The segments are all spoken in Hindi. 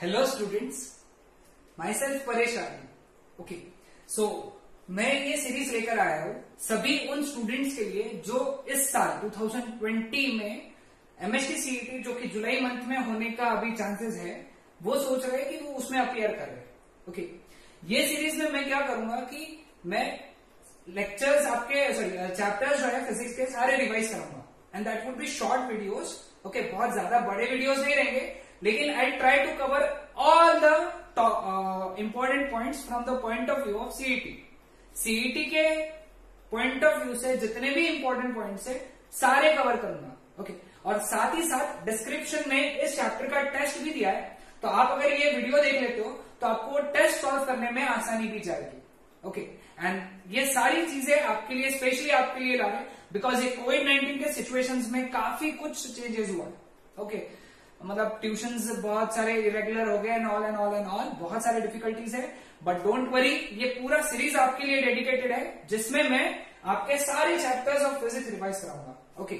Hello students, myself Paresh Arya. Okay, so मैं ये सीरीज लेकर आया हूं सभी उन स्टूडेंट्स के लिए जो इस साल 2020 में एमएसटी सीईटी जो कि जुलाई मंथ में होने का अभी चांसेस है, वो सोच रहे हैं कि वो उसमें अपियर कर रहे हैं। ओके, ये सीरीज में मैं क्या करूंगा कि मैं लेक्चर्स आपके चैप्टर्स जो है फिजिक्स के सारे रिवाइज कराऊंगा and that would be short videos. Okay, बहुत ज्यादा बड़े वीडियोस नहीं रहेंगे, लेकिन I try to cover all the important points from the point of view of CET. CET के पॉइंट ऑफ व्यू से जितने भी इंपॉर्टेंट पॉइंट्स है सारे कवर करूंगा। ओके, और साथ ही साथ डिस्क्रिप्शन में इस चैप्टर का टेस्ट भी दिया है, तो आप अगर ये वीडियो देख लेते हो तो आपको टेस्ट सॉल्व करने में आसानी भी जाएगी। ओके, एंड ये सारी चीजें आपके लिए, स्पेशली आपके लिए ला रहे हैं बिकॉज ये कोविड-19 के सिचुएशंस में काफी कुछ चेंजेस हुआ है। ओके, मतलब ट्यूशंस बहुत सारे इरेगुलर हो गए and all and all and all, बहुत सारे डिफिकल्टीज है, बट डोंट वरी, ये पूरा सीरीज आपके लिए डेडिकेटेड है जिसमें मैं आपके सारे चैप्टर्स ऑफ फिजिक्स रिवाइज कराऊंगा। Okay,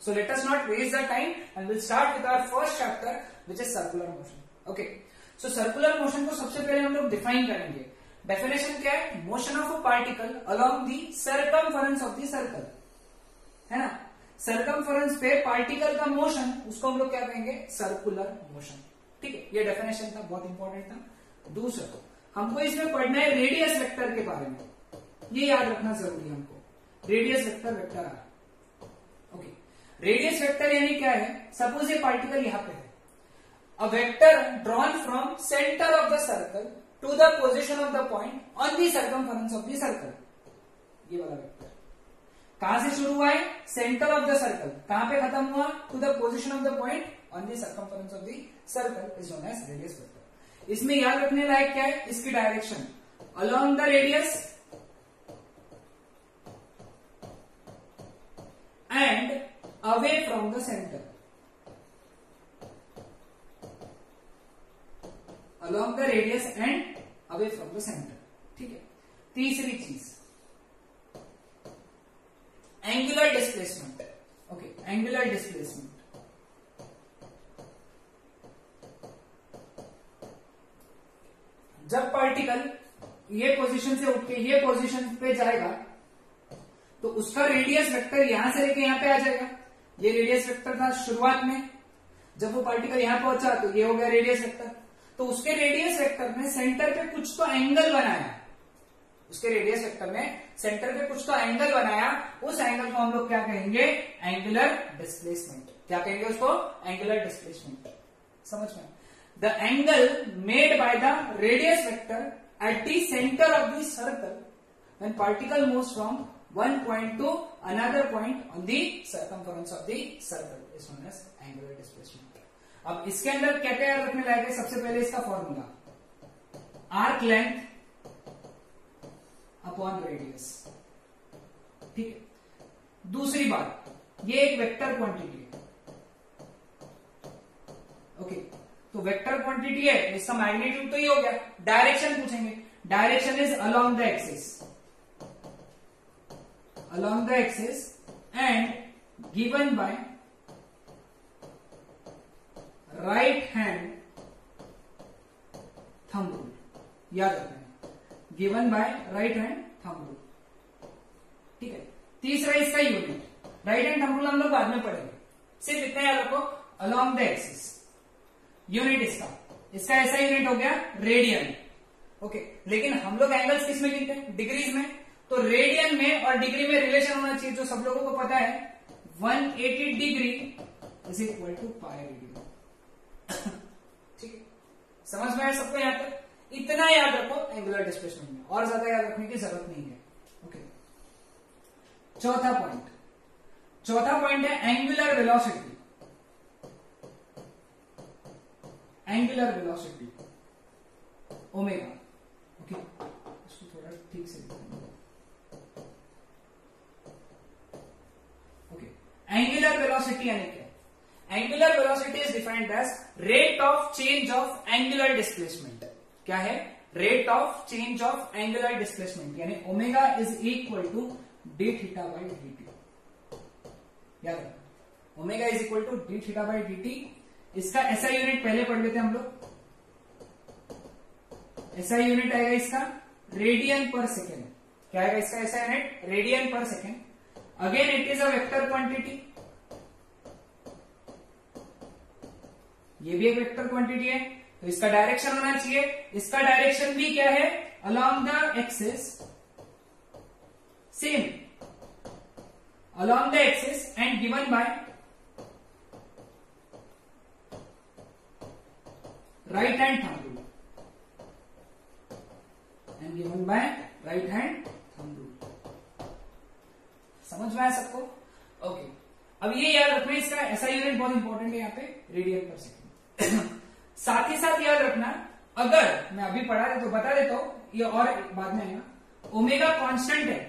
so let us not waste the time and we'll start with our first chapter which is circular motion. Okay, so circular motion को सबसे पहले हम लोग डिफाइन करेंगे। डेफिनेशन क्या है? Motion of a particle along the circumference of the circle, है ना। सर्कमफरेंस पे पार्टिकल का मोशन, उसको हम लोग क्या कहेंगे? Circular motion. ठीक है, ये डेफिनेशन था, बहुत इंपॉर्टेंट था। दूसरा, हमको इसमें पढ़ना है रेडियस वेक्टर के बारे में, ये याद रखना जरूरी है हमको। रेडियस वेक्टर वेक्टर आ। ओके, रेडियस वेक्टर यानी क्या है? सपोज ये पार्टिकल यहां पे है, a vector drawn from centre of the circle to the position of the point on the circumference of the circle. ये वाला वेक्टर कहां से शुरू हुआ है? Centre of the circle. कहां पे खत्म हुआ? To the position of the point on the circumference of the circle is known as radius vector. इसमें याद रखने लायक क्या है? इसकी direction along the radius and away from the center, along the radius and away from the center। ठीक है। तीसरी चीज angular displacement. Okay, angular displacement जब पार्टिकल ये पोजीशन से उठ के ये पोजीशन पे जाएगा तो उसका रेडियस वेक्टर यहां से लेके यहां पे आ जाएगा। ये रेडियस वेक्टर था शुरुआत में, जब वो पार्टिकल यहां पहुंचा तो ये हो गया रेडियस वेक्टर। तो उसके रेडियस वेक्टर में सेंटर पे कुछ तो एंगल बनाया, उसके रेडियस वेक्टर में सेंटर पे कुछ तो एंगल बनाया, उस एंगल को हम लोग क्या कहेंगे? Angular displacement. क्या कहेंगे उसको? Angular displacement. समझ में? The angle made by the radius vector at the centre of the circle when particle moves from one point to another point on the circumference of the circle is known as angular displacement। अब इसके अंदर क्या क्या याद रखने लायक है? सबसे पहले इसका formula arc length upon radius. ठीक है। दूसरी बात, ये एक वेक्टर क्वांटिटी है। ओके, तो वेक्टर क्वांटिटी है, इसका मैग्नीट्यूड तो ये हो गया। डायरेक्शन पूछेंगे, direction is along the axis, along the axis and given by right hand thumb rule। याद रखना, given by right hand thumb rule। ठीक है। तीसरा इसका unit, right hand thumb rule हम लोग बाद में पढ़ेंगे, सिर्फ इतना याद रखो, along the axis। यूनिट इसका ऐसा यूनिट हो गया रेडियन। ओके, लेकिन हम लोग एंगल्स किस में गिनते हैं? डिग्रीज में। तो रेडियन में और डिग्री में रिलेशन होना चाहिए, जो सब लोगों को पता है, 180 degree is equal to pi radian. ठीक है, समझ में आया सबको? यहां तक इतना याद रखो एंगुलर डिस्प्लेसमेंट में, और ज्यादा याद रखने की जरूरत नहीं है। ओके, चौथा पॉइंट है angular velocity. Angular velocity omega. Okay, इसको थोड़ा ठीक से दिखाएंगे। एंगुलर वेलोसिटी यानी क्या? Angular velocity is defined as rate of change of angular displacement. क्या है? Rate of change of angular displacement, यानी omega is equal to d theta by d t. याद रखना, omega is equal to d theta by d t. इसका ऐसा यूनिट पहले पढ़ लेते हैं हम लोग, SI यूनिट आएगा इसका रेडियन पर सेकेंड। क्या आएगा इसका SI यूनिट? रेडियन पर second. Again it is a vector quantity, ये भी एक वेक्टर क्वांटिटी है, तो इसका डायरेक्शन होना चाहिए, इसका डायरेक्शन भी क्या है? Along the axis, same along the axis and given by right hand thumb rule, and given by right hand thumb rule. समझ में आया सबको? ओके, अब ये याद रखना, इसका SI यूनिट बहुत इंपॉर्टेंट है यहाँ पे, रेडियन पर सेकेंड। साथ ही साथ याद रखना, अगर मैं अभी पढ़ा दे तो बता देता हूं, ये और बाद में आएगा, ओमेगा कांस्टेंट है,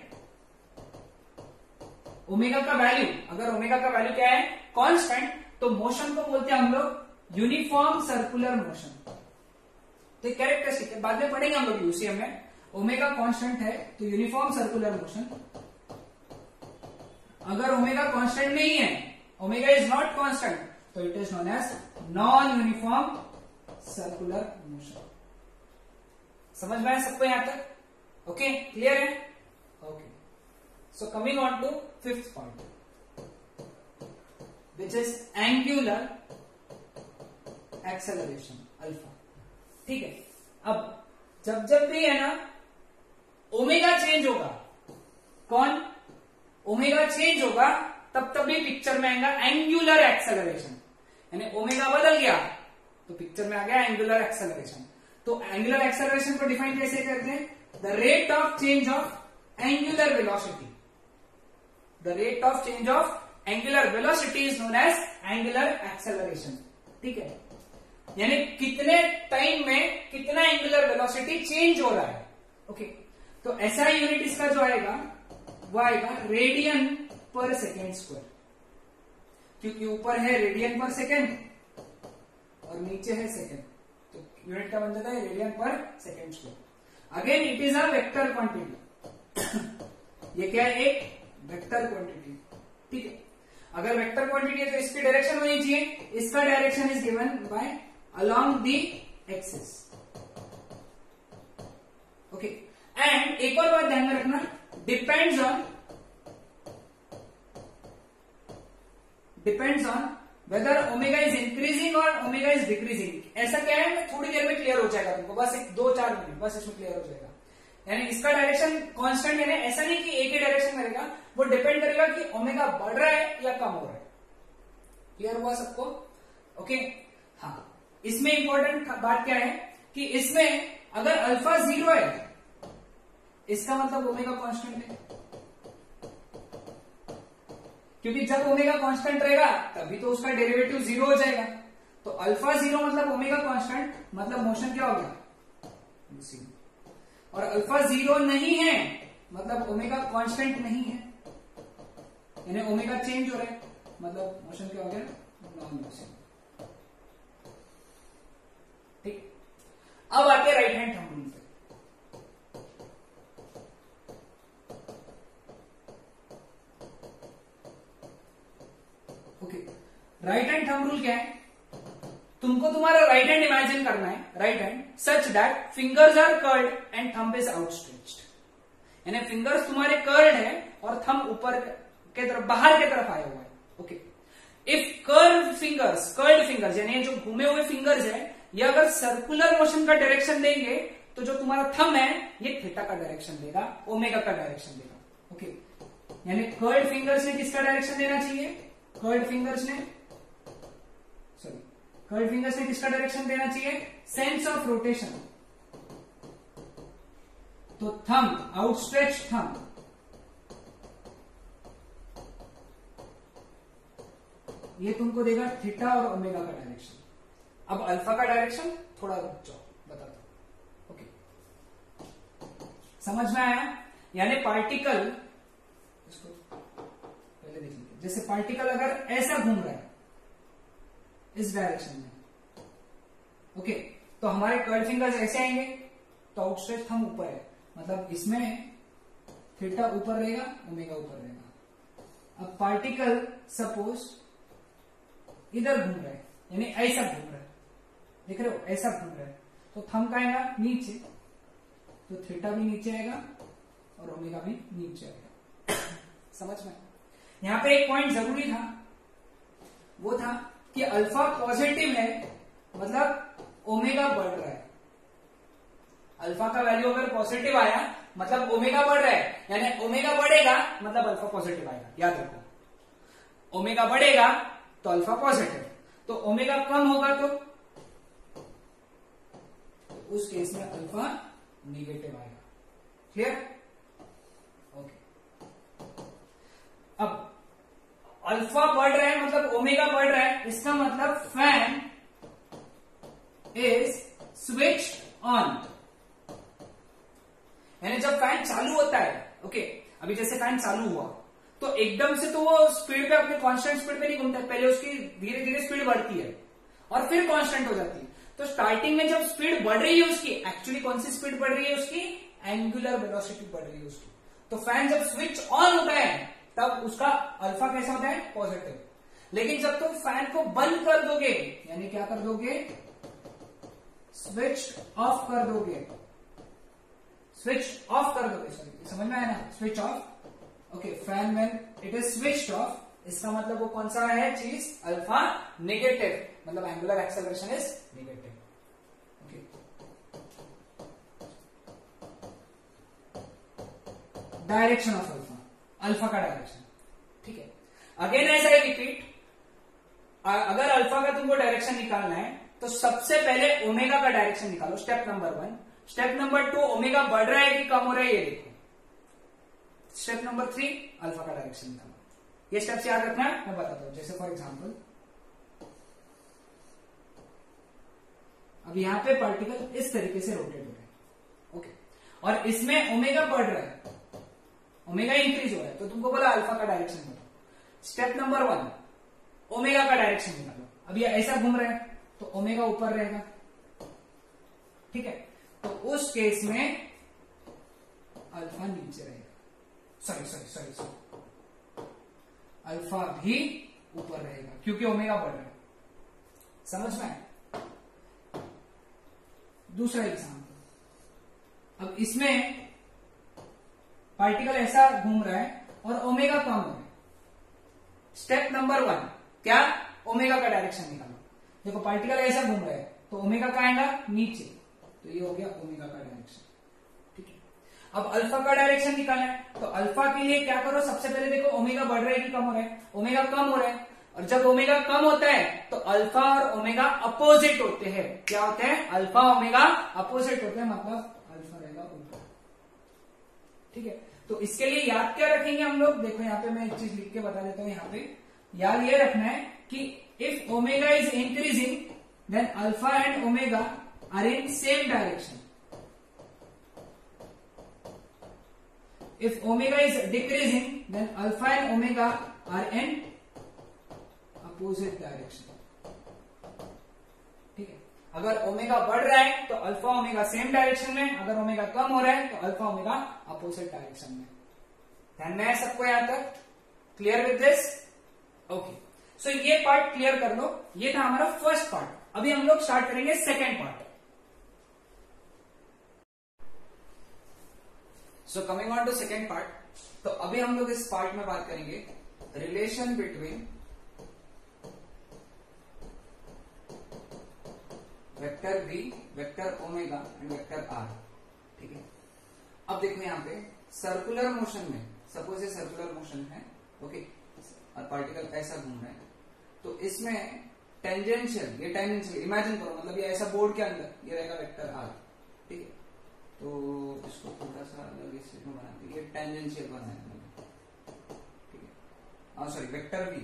ओमेगा का वैल्यू, अगर ओमेगा का वैल्यू क्या है? कांस्टेंट, तो मोशन को बोलते हैं हम लोग यूनिफॉर्म सर्कुलर मोशन। तो एक कैरेक्टरिस्टिक है, बाद में पढ़ेंगे हम लोग यूसीएम में। ओमेगा कांस्टेंट है तो यूनिफॉर्म सर्कुलर मोशन। अगर ओमेगा कांस्टेंट नहीं है, ओमेगा इज नॉट कांस्टेंट, तो it is known as non uniform circular motion. समझ में आया सबको यहां तक? ओके, क्लियर है? Okay, so coming on to fifth point, which is angular acceleration alpha. ठीक है, अब जब भी है ना ओमेगा चेंज होगा, कौन? ओमेगा चेंज होगा तब भी पिक्चर में आएगा एंगुलर एक्सेलरेशन, यानी ओमेगा बदल गया तो पिक्चर में आ गया एंगुलर एक्सेलरेशन। तो एंगुलर एक्सेलरेशन को डिफाइन कैसे करते हैं? The rate of change of angular velocity, the rate of change of angular velocity is known as angular acceleration. ठीक है, यानी कितने टाइम में कितना एंगुलर वेलोसिटी चेंज हो रहा है। ओके, तो SI यूनिट इसका जो आएगा वो आएगा रेडियन पर सेकेंड स्क्वायर, क्योंकि ऊपर है रेडियन पर सेकेंड और नीचे है सेकेंड, तो यूनिट का बन जाता है रेडियन पर second square. Again it is a vector quantity, ये क्या है? एक वेक्टर क्वांटिटी। ठीक है, अगर वेक्टर क्वांटिटी है तो इसकी डायरेक्शन होनी चाहिए, इसका direction is given by along the axis. Okay, and एक और बात ध्यान में रखना, depends on whether omega is increasing और ओमेगा इज डिक्रीजिंग। ऐसा क्या है, थोड़ी देर में क्लियर हो जाएगा तुमको, बस 2-4 मिनट बस इसमें क्लियर हो जाएगा। यानी इसका डायरेक्शन कांस्टेंट है, ऐसा नहीं कि एक ही डायरेक्शन में रहेगा, वो डिपेंड करेगा कि ओमेगा बढ़ रहा है या कम हो रहा है। क्लियर हुआ सबको? ओके, हाँ, इसमें इंपॉर्टेंट बात क्या है कि इसमें अगर अल्फा 0 है, इसका मतलब ओमेगा कांस्टेंट है, क्योंकि जब ओमेगा कांस्टेंट रहेगा तभी तो उसका डेरिवेटिव 0 हो जाएगा। तो अल्फा 0 मतलब ओमेगा कांस्टेंट, मतलब मोशन क्या हो गया? और अल्फा 0 नहीं है मतलब ओमेगा कांस्टेंट नहीं है, यानी ओमेगा चेंज हो रहा है, मतलब मोशन क्या हो गया? Non motion. ठीक, अब आते हैं राइट हैंड थंब रूल पे। ओके, राइट हैंड थंब रूल क्या है? तुमको तुम्हारा राइट हैंड इमेजिन करना है, right hand such that fingers are curled and thumb is outstretched, यानी फिंगर्स तुम्हारे कर्ल्ड है और थंब ऊपर के तरफ, बाहर के तरफ आया हुआ है। ओके, इफ कर्ल्ड फिंगर्स यानी जो घूमे हुए फिंगर्स है, ये अगर सर्कुलर मोशन का डायरेक्शन देंगे तो जो तुम्हारा थंब है ये थीटा का डायरेक्शन देगा, ओमेगा का डायरेक्शन देगा। ओके, यानी कर्ल्ड फिंगर्स ने किसका डायरेक्शन देना चाहिए? कर्ल्ड फिंगर्स ने किसका डायरेक्शन देना चाहिए? Sense of rotation. तो थंब, आउटस्ट्रेच थंब, ये तुमको देगा थीटा और ओमेगा का डायरेक्शन। अब अल्फा का डायरेक्शन थोड़ा रुक जाओ, बता दो। ओके, समझ में आया? यानी पार्टिकल, इसको पहले देख लीजिए, जैसे पार्टिकल अगर ऐसा घूम रहा है इस डायरेक्शन में, ओके, तो हमारे कर्ल्ड फिंगर्स ऐसे आएंगे, तो आउटस्ट्रेच थंब ऊपर है, मतलब इसमें थीटा ऊपर रहेगा, ओमेगा ऊपर रहेगा। अब पार्टिकल सपोज इधर घूम रहा है, यानी ऐसा घूम रहा है, देख रहे हो, ऐसा घूम रहा है, तो थंब का आएगा नीचे, तो थीटा भी नीचे आएगा और ओमेगा भी नीचे आएगा। समझ में? यहां पे एक पॉइंट जरूरी था, वो था कि अल्फा पॉजिटिव है मतलब ओमेगा बढ़ रहा है। अल्फा का वैल्यू अगर पॉजिटिव आया मतलब ओमेगा बढ़ रहा है, यानी ओमेगा बढ़ेगा मतलब अल्फा पॉजिटिव आएगा। याद रखो, ओमेगा बढ़ेगा तो अल्फा पॉजिटिव, तो ओमेगा कम होगा तो उस केस में अल्फा नेगेटिव आएगा। क्लियर? ओके। अब अल्फा बढ़ रहा है मतलब ओमेगा बढ़ रहा है, इसका मतलब फैन इज स्विच ऑन। यानी जब फैन चालू होता है, ओके, अभी जैसे फैन चालू हुआ तो एकदम से तो वो स्पीड पे अपने कांस्टेंट स्पीड पे नहीं घूमता है, पहले उसकी धीरे धीरे स्पीड बढ़ती है और फिर कांस्टेंट हो जाती है। तो स्टार्टिंग में जब स्पीड बढ़ रही है उसकी, एक्चुअली कौन सी स्पीड बढ़ रही है उसकी? एंगुलर वेलोसिटी बढ़ रही है उसकी। तो फैन जब स्विच ऑन होता है तब उसका अल्फा कैसा होता है? पॉजिटिव। लेकिन जब तुम फैन को बंद कर दोगे, यानी क्या कर दोगे? स्विच ऑफ कर दोगे, स्विच ऑफ कर दोगे, सॉरी, समझ में आया ना? Switch off. Okay, fan when it is switched off, इसका मतलब वो कौन सा है चीज? अल्फा नेगेटिव, मतलब angular acceleration is negative. Okay, direction of alpha, alpha का डायरेक्शन। ठीक है, अगेन एज आई रिपीट, अगर अल्फा का तुमको डायरेक्शन निकालना है तो सबसे पहले ओमेगा का डायरेक्शन निकालो, step number 1। Step number 2, omega बढ़ रहा है कि कम हो रहा है ये देखो। स्टेप नंबर 3, अल्फा का डायरेक्शन निकालो। ये स्टेप्स याद रखना है, मैं बताता हूं। जैसे फॉर एग्जांपल, अब यहां पे पार्टिकल इस तरीके से रोटेट हो रहा है, ओके, और इसमें ओमेगा बढ़ रहा है, ओमेगा इंक्रीज हो रहा है, तो तुमको बोला अल्फा का डायरेक्शन बताओ। स्टेप नंबर 1, ओमेगा का डायरेक्शन निकालो। अब ये ऐसा घूम रहा है तो ओमेगा ऊपर रहेगा, ठीक है, तो उस केस में अल्फा नीचे रहेगा। सॉरी, अल्फा भी ऊपर रहेगा क्योंकि ओमेगा बढ़ रहा है। समझ में? दूसरा एग्जांपल, अब इसमें पार्टिकल ऐसा घूम रहा है और ओमेगा कम हो रहा है। स्टेप नंबर 1 क्या? ओमेगा का डायरेक्शन निकालो। देखो पार्टिकल ऐसा घूम रहा है तो ओमेगा का आएगा नीचे, तो ये हो गया ओमेगा का डायरेक्शन। ठीक है, अब अल्फा का डायरेक्शन निकालना है, तो अल्फा के लिए क्या करो? सबसे पहले देखो ओमेगा बढ़ रहा है कि कम हो रहा है? ओमेगा कम हो रहा है, और जब ओमेगा कम होता है तो अल्फा और ओमेगा अपोजिट होते हैं। क्या होते हैं? अल्फा ओमेगा अपोजिट होते हैं, मतलब अल्फा रहेगा ऊपर। ठीक है, तो इसके लिए याद क्या रखेंगे हम लोग? देखो यहाँ पे मैं एक चीज लिख के बता देता हूं। यहाँ पे याद ये रखना है कि if omega is increasing then alpha and omega are in same direction. If omega is decreasing, then alpha and omega are in opposite direction. ठीक है, अगर ओमेगा बढ़ रहा है तो अल्फा ओमेगा सेम डायरेक्शन में, अगर ओमेगा कम हो रहा है तो अल्फा ओमेगा अपोजिट डायरेक्शन में। ध्यान में है सबको यहां तक? Clear with this? ओके, सो ये पार्ट क्लियर कर लो। ये था हमारा फर्स्ट पार्ट। अभी हम लोग स्टार्ट करेंगे second part. So coming on to second part, तो अभी हम लोग इस पार्ट में बात करेंगे relation between vector v, vector omega and vector r। ठीक है, अब देखो यहाँ पे सर्कुलर मोशन में, सपोज ये सर्कुलर मोशन है, ओके, और पार्टिकल ऐसा घूम रहा है, तो इसमें टेंजेंशियल, ये टेंजेंशियल इमेजिन करो, मतलब ये ऐसा बोर्ड के अंदर ये रहेगा वेक्टर r। ठीक है, तो इसको थोड़ा सा अलग इस में बनाते हैं, ये टेंजेंशियल बनाया मैंने। ठीक है, सॉरी, वेक्टर v,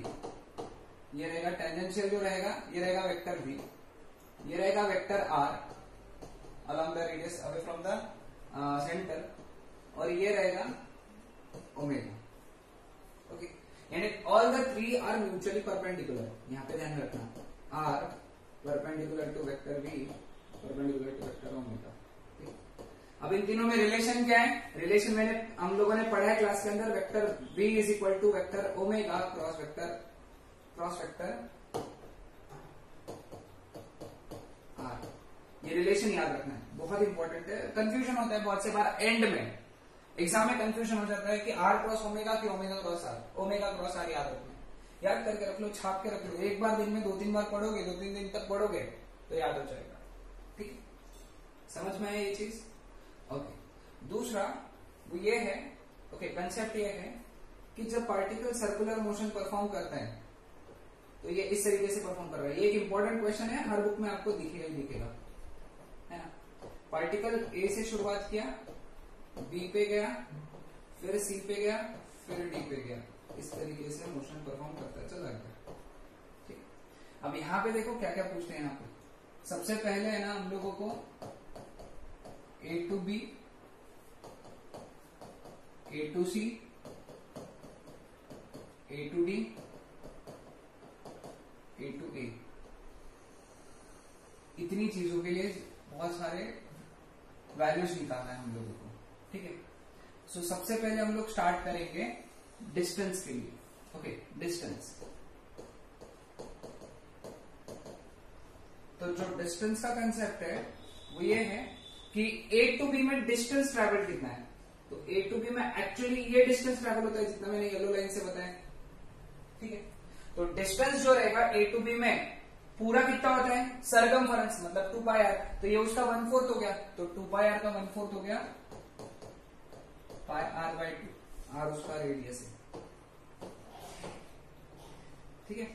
ये रहेगा टेंजेंशियल, जो रहेगा ये रहेगा वेक्टर v, ये रहेगा vector r along the radius away from the center, और ये रहेगा ओमेगा। ओके, यानी all the three are mutually perpendicular. यहाँ पे ध्यान रखना, r perpendicular to vector v, perpendicular to vector omega. अब इन तीनों में रिलेशन क्या है? रिलेशन मैंने हम लोगों ने पढ़ा है क्लास के अंदर, vector v is equal to vector omega cross vector r। ये रिलेशन याद रखना है, बहुत इंपॉर्टेंट है। कंफ्यूजन होता है बहुत से बार एंड में, एग्जाम में कंफ्यूजन हो जाता है कि आर क्रॉस ओमेगा कि omega cross R, omega cross R याद रखना है, याद करके रख लो, छाप के रख लो, एक बार दिन में 2-3 बार पढ़ोगे, 2-3 दिन तक पढ़ोगे तो याद हो जाएगा। ठीक है, समझ में आया ये चीज? ओके, दूसरा वो ये है, ओके, कंसेप्ट ये है कि जब पार्टिकल सर्कुलर मोशन परफॉर्म करता है तो ये इस तरीके से परफॉर्म कर रहा है। ये एक इंपॉर्टेंट क्वेश्चन है, हर बुक में आपको दिखेगा ही दिखेगा, है ना। पार्टिकल ए से शुरुआत किया, बी पे गया, फिर सी पे गया, फिर डी पे गया, इस तरीके से मोशन परफॉर्म करता चला गया। ठीक, अब यहां पे देखो क्या क्या पूछते हैं यहाँ पे। सबसे पहले है ना हम लोगों को A to B, A to C, A to D, A to A, इतनी चीजों के लिए बहुत सारे वैल्यूज निकालना है हम लोगों को। ठीक है, सो सबसे पहले हम लोग स्टार्ट करेंगे डिस्टेंस के लिए। ओके, डिस्टेंस, तो जो डिस्टेंस का कंसेप्ट है वो ये है कि ए टू बी में डिस्टेंस ट्रैवल कितना है। तो ए टू बी में एक्चुअली ये डिस्टेंस ट्रैवल होता है जितना मैंने येलो लाइन से बताया। ठीक है, तो डिस्टेंस जो रहेगा ए टू बी में पूरा कितना होता है, सरकमफरेंस मतलब 2 पाई आर, तो ये उसका 1/4 हो गया, तो 2 पाई आर का 1/4 हो गया पाई आर बाई 2, आर उसका रेडियस है। ठीक है,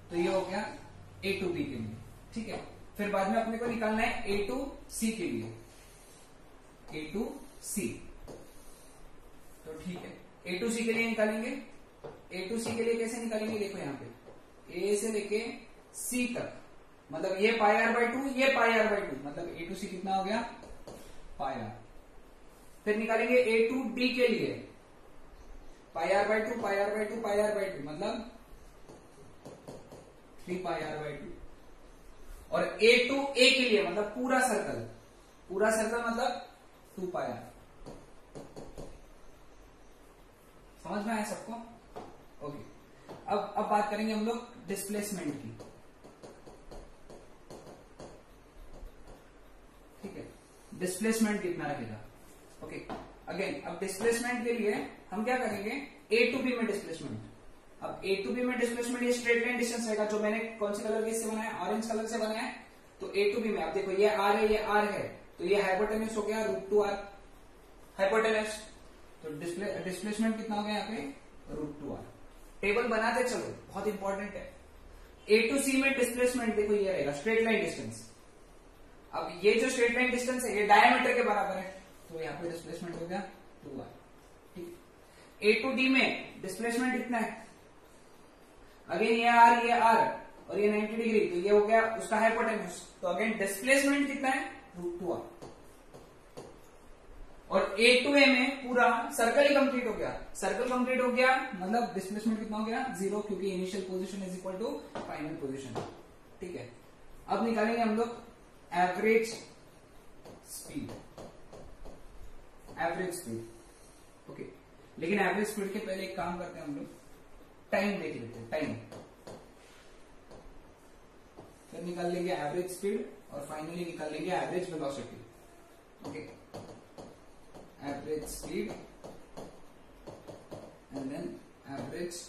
तो ये हो गया ए टू बी के लिए। ठीक है, फिर बाद में अपने को निकालना है ए टू सी के लिए, ए टू सी, तो ठीक है, ए टू सी के लिए निकालेंगे। ए टू सी के लिए कैसे निकालेंगे, देखो यहाँ पे ए से लेके सी तक, मतलब ये पाई आर बाई 2, ये पाई आर बाई 2, मतलब ए टू सी कितना हो गया, पाई आर। फिर निकालेंगे ए टू डी के लिए, pi are by 2, pi are by 2, pi are by 2, मतलब 3 पाई आर बाई 2। और ए टू ए के लिए मतलब पूरा सर्कल, पूरा सर्कल मतलब 2 पाई आर। समझ में आया सबको? ओके, अब बात करेंगे हम लोग डिस्प्लेसमेंट की। ठीक है, डिस्प्लेसमेंट कितना रहेगा। ओके, अगेन अब डिस्प्लेसमेंट के लिए हम क्या करेंगे, ए टू बी में डिस्प्लेसमेंट। अब ए टू बी में डिस्प्लेसमेंट ये स्ट्रेट लाइन डिस्टेंस रहेगा, जो मैंने कौन से कलर के इससे बनाया, ऑरेंज कलर से बनाया है। तो ए टू बी में आप देखो ये आर है, ये आर है, तो ये हाइपोटेन्यूस हो गया √2r हाइपोटेन्यूस। तो डिस्प्लेसमेंट कितना हो गया यहाँ पे, √2r। टेबल बनाते चलो, बहुत इंपॉर्टेंट है। ए टू सी में डिस्प्लेसमेंट देखो ये रहेगा स्ट्रेट लाइन डिस्टेंस। अब ये जो स्ट्रेट लाइन डिस्टेंस है ये डायमीटर के बराबर है, तो यहाँ पे डिस्प्लेसमेंट हो गया 2r। ठीक, ए टू डी में डिस्प्लेसमेंट कितना है, अगेन ये आर और ये 90 डिग्री, तो ये हो गया उसका हाइपोटेन्यूस, तो अगेन डिस्प्लेसमेंट कितना है, √2r। और ए टू ए में पूरा सर्कल ही कंप्लीट हो गया, सर्कल कंप्लीट हो गया मतलब डिस्प्लेसमेंट कितना हो गया, 0, क्योंकि initial position is equal to final position. ठीक है, अब निकालेंगे हम लोग average speed, average speed. Okay, लेकिन एवरेज स्पीड के पहले एक काम करते हैं हम लोग, टाइम देख लेते हैं, टाइम, फिर निकाल लेंगे एवरेज स्पीड और फाइनली निकाल लेंगे average velocity. Okay, average speed and then average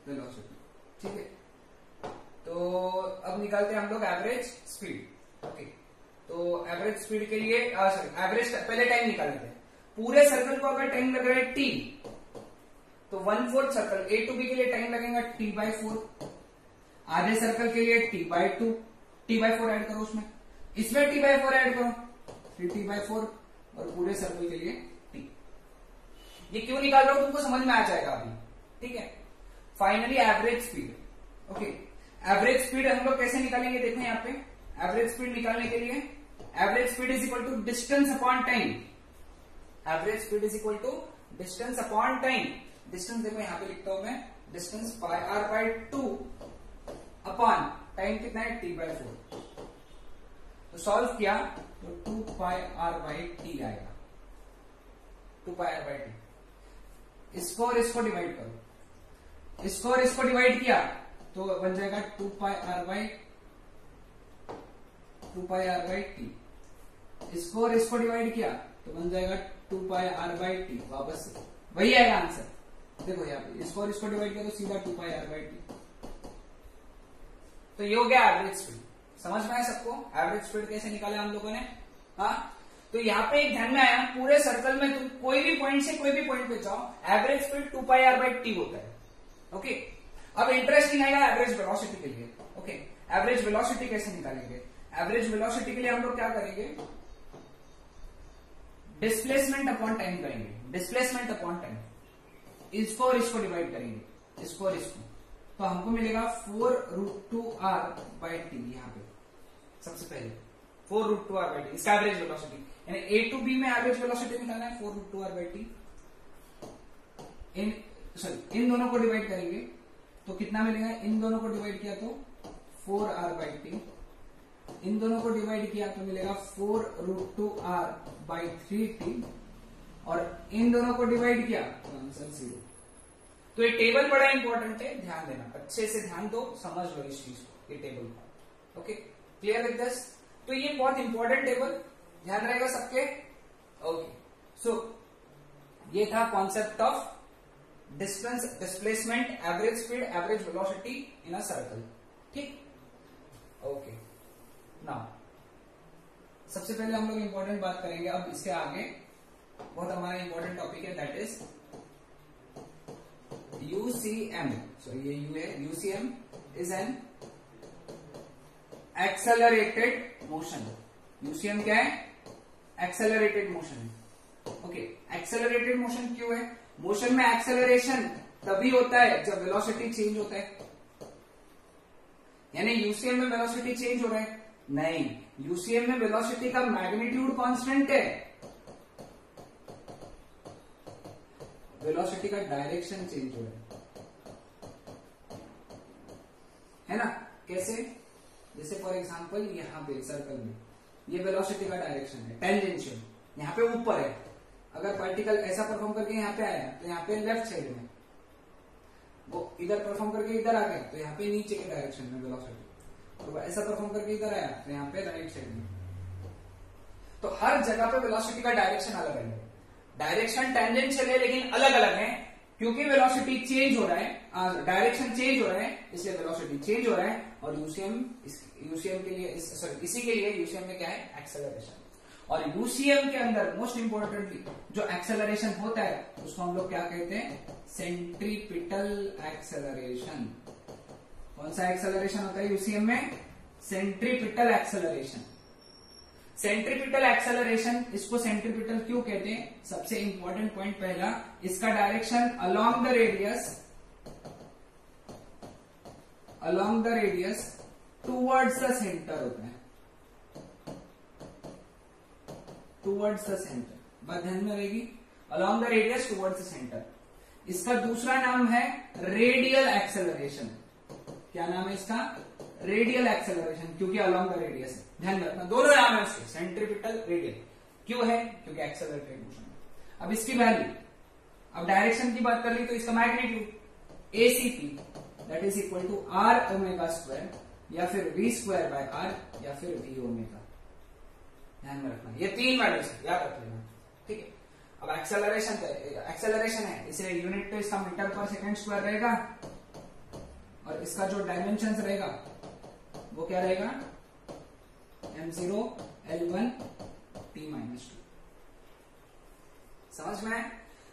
velocity. ठीक है, तो अब निकालते हैं हम लोग एवरेज स्पीड। ओके, तो एवरेज स्पीड के लिए सॉरी एवरेज पहले टाइम निकाल लेते हैं। पूरे सर्कल को अगर टाइम लग रहा है t, तो 1/4 सर्कल ए टू बी के लिए टाइम लगेगा t/4, आधे सर्कल के लिए t/2, t/4 ऐड करो उसमें, इसमें t/4 ऐड करो, फिर t/4 और पूरे सर्कल के लिए t। ये क्यों निकाल रहा हूं तुमको समझ में आ जाएगा अभी। ठीक है, finally average speed. Okay, average speed हम लोग कैसे निकालेंगे, देखो यहाँ पे एवरेज स्पीड निकालने के लिए average speed is equal to distance upon time. Average speed is equal to distance upon time. Distance देखो यहाँ पे लिखता हूं मैं, distance pi are by 2 upon time कितना है, t/4। तो सॉल्व किया तो 2 पाई आर बाई टी आएगा, 2 पाई आर बाई टी। इसको और इसको डिवाइड करो, इसको और इसको डिवाइड किया तो बन जाएगा 2 pi are by 2 pi are by T. इसको और इसको डिवाइड किया तो बन जाएगा 2 पाई आर बाई टी, वापस से वही आएगा आंसर। देखो यहाँ पे इसको और इसको डिवाइड किया तो सीधा 2 पाई आर बाई टी। तो ये हो गया एवरेज स्पीड। समझ में आया सबको एवरेज स्पीड कैसे निकाला हम लोगों ने? हाँ, तो यहाँ पे एक ध्यान में आया, पूरे सर्कल में तुम कोई भी पॉइंट से कोई भी पॉइंट पे जाओ, average speed 2 pi are by T होता है। ओके, अब इंटरेस्टिंग आएगा एवरेज वेलोसिटी के लिए। ओके, एवरेज वेलोसिटी कैसे निकालेंगे? एवरेज वेलोसिटी के लिए हम लोग क्या करेंगे? डिस्प्लेसमेंट अपॉन टाइम करेंगे। डिस्प्लेसमेंट अपॉन टाइम, इसको और इसको डिवाइड करेंगे, इसको और इसको, तो हमको मिलेगा 4√2r बाई टी। यहाँ पे सबसे पहले 4√2r बाई टी, इसका एवरेज वेलोसिटी, यानी ए टू बी में एवरेज वेलोसिटी निकालना है 4√2r बाई टी। इन दोनों को डिवाइड करेंगे तो कितना मिलेगा? इन दोनों को डिवाइड किया तो 4r बाई टी, इन दोनों को डिवाइड किया तो मिलेगा 4√2r बाई 3t, और इन दोनों को डिवाइड किया तो आंसर 0। तो ये टेबल बड़ा इंपॉर्टेंट है, ध्यान देना, अच्छे से ध्यान दो, समझ लो इस चीज को, ये टेबल को। Okay, clear with this? तो ये बहुत इंपॉर्टेंट टेबल, ध्यान रहेगा सबके। ओके, सो ये था concept of distance, displacement, average speed, average velocity in a circle. ठीक, ओके। नाउ सबसे पहले हम लोग इंपॉर्टेंट बात करेंगे अब इसके आगे, बहुत हमारा इंपॉर्टेंट टॉपिक है, दैट इज UCM। सो ये U है, UCM is an accelerated motion. UCM क्या है? एक्सेलरेटेड मोशन है। ओके, एक्सेलरेटेड मोशन क्यों है? मोशन में एक्सेलरेशन तभी होता है जब वेलोसिटी चेंज होता है। यानी यूसीएम में वेलोसिटी चेंज हो रहा है? नहीं, यूसीएम में वेलोसिटी का मैग्नीट्यूड कांस्टेंट है, वेलोसिटी का डायरेक्शन चेंज हो रहा है ना? कैसे? जैसे फॉर एग्जांपल यहाँ पे सर्कल में ये वेलोसिटी का डायरेक्शन है टेंजेंशियल, यहाँ पे ऊपर है। अगर पार्टिकल ऐसा परफॉर्म करके यहाँ पे आया तो यहाँ पे लेफ्ट साइड में, वो इधर परफॉर्म करके इधर आ गया तो यहाँ पे नीचे के डायरेक्शन में वेलोसिटी, तो ऐसा परफॉर्म करके इधर आया तो यहाँ पे राइट साइड में। तो हर जगह पे वेलोसिटी का डायरेक्शन अलग है, डायरेक्शन टेंजेंशियल है लेकिन अलग अलग है, क्योंकि वेलोसिटी चेंज हो रहा है, डायरेक्शन चेंज हो रहा है, इसलिए वेलोसिटी चेंज हो रहा है। और यूसीएम के लिए, सॉरी इसी के लिए यूसीएम में क्या है? एक्सेलरेशन। और यूसीएम के अंदर मोस्ट इंपोर्टेंटली जो एक्सेलरेशन होता है उसको हम लोग क्या कहते हैं? Centripetal acceleration. कौन सा एक्सेलरेशन होता है यूसीएम में? Centripetal acceleration. सेंट्रीपिटल एक्सेलरेशन, इसको सेंट्रीपिटल क्यों कहते हैं? सबसे इंपॉर्टेंट पॉइंट पहला, इसका direction along the radius towards the centre होता है, टुवर्ड्स द सेंटर, बात ध्यान में रहेगी, along the radius towards the centre. इसका दूसरा नाम है रेडियल एक्सेलरेशन। क्या नाम है इसका? रेडियल एक्सेलरेशन, क्योंकि अलोंग द रेडियस है। ध्यान रखना, दोनों नाम है उसके, सेंट्रीपिटल, रेडियल। क्यों है? क्योंकि एक्सेलरेटेड मोशन है। अब इसकी वैल्यू, अब डायरेक्शन की बात कर ली तो इसका magnitude ACP that is equal to R omega square, या फिर वी स्क्वायर बाय आर, या फिर वी ओमेगा। ध्यान में रखना, ये तीन वैल्यूज है, याद रख लेना। ठीक है, अब एक्सेलरेशन है, इसलिए यूनिट तो इसका मीटर पर सेकेंड स्क्वायर रहेगा, और इसका जो डायमेंशन रहेगा वो क्या रहेगा? m0 L1 T-2। समझ में आए?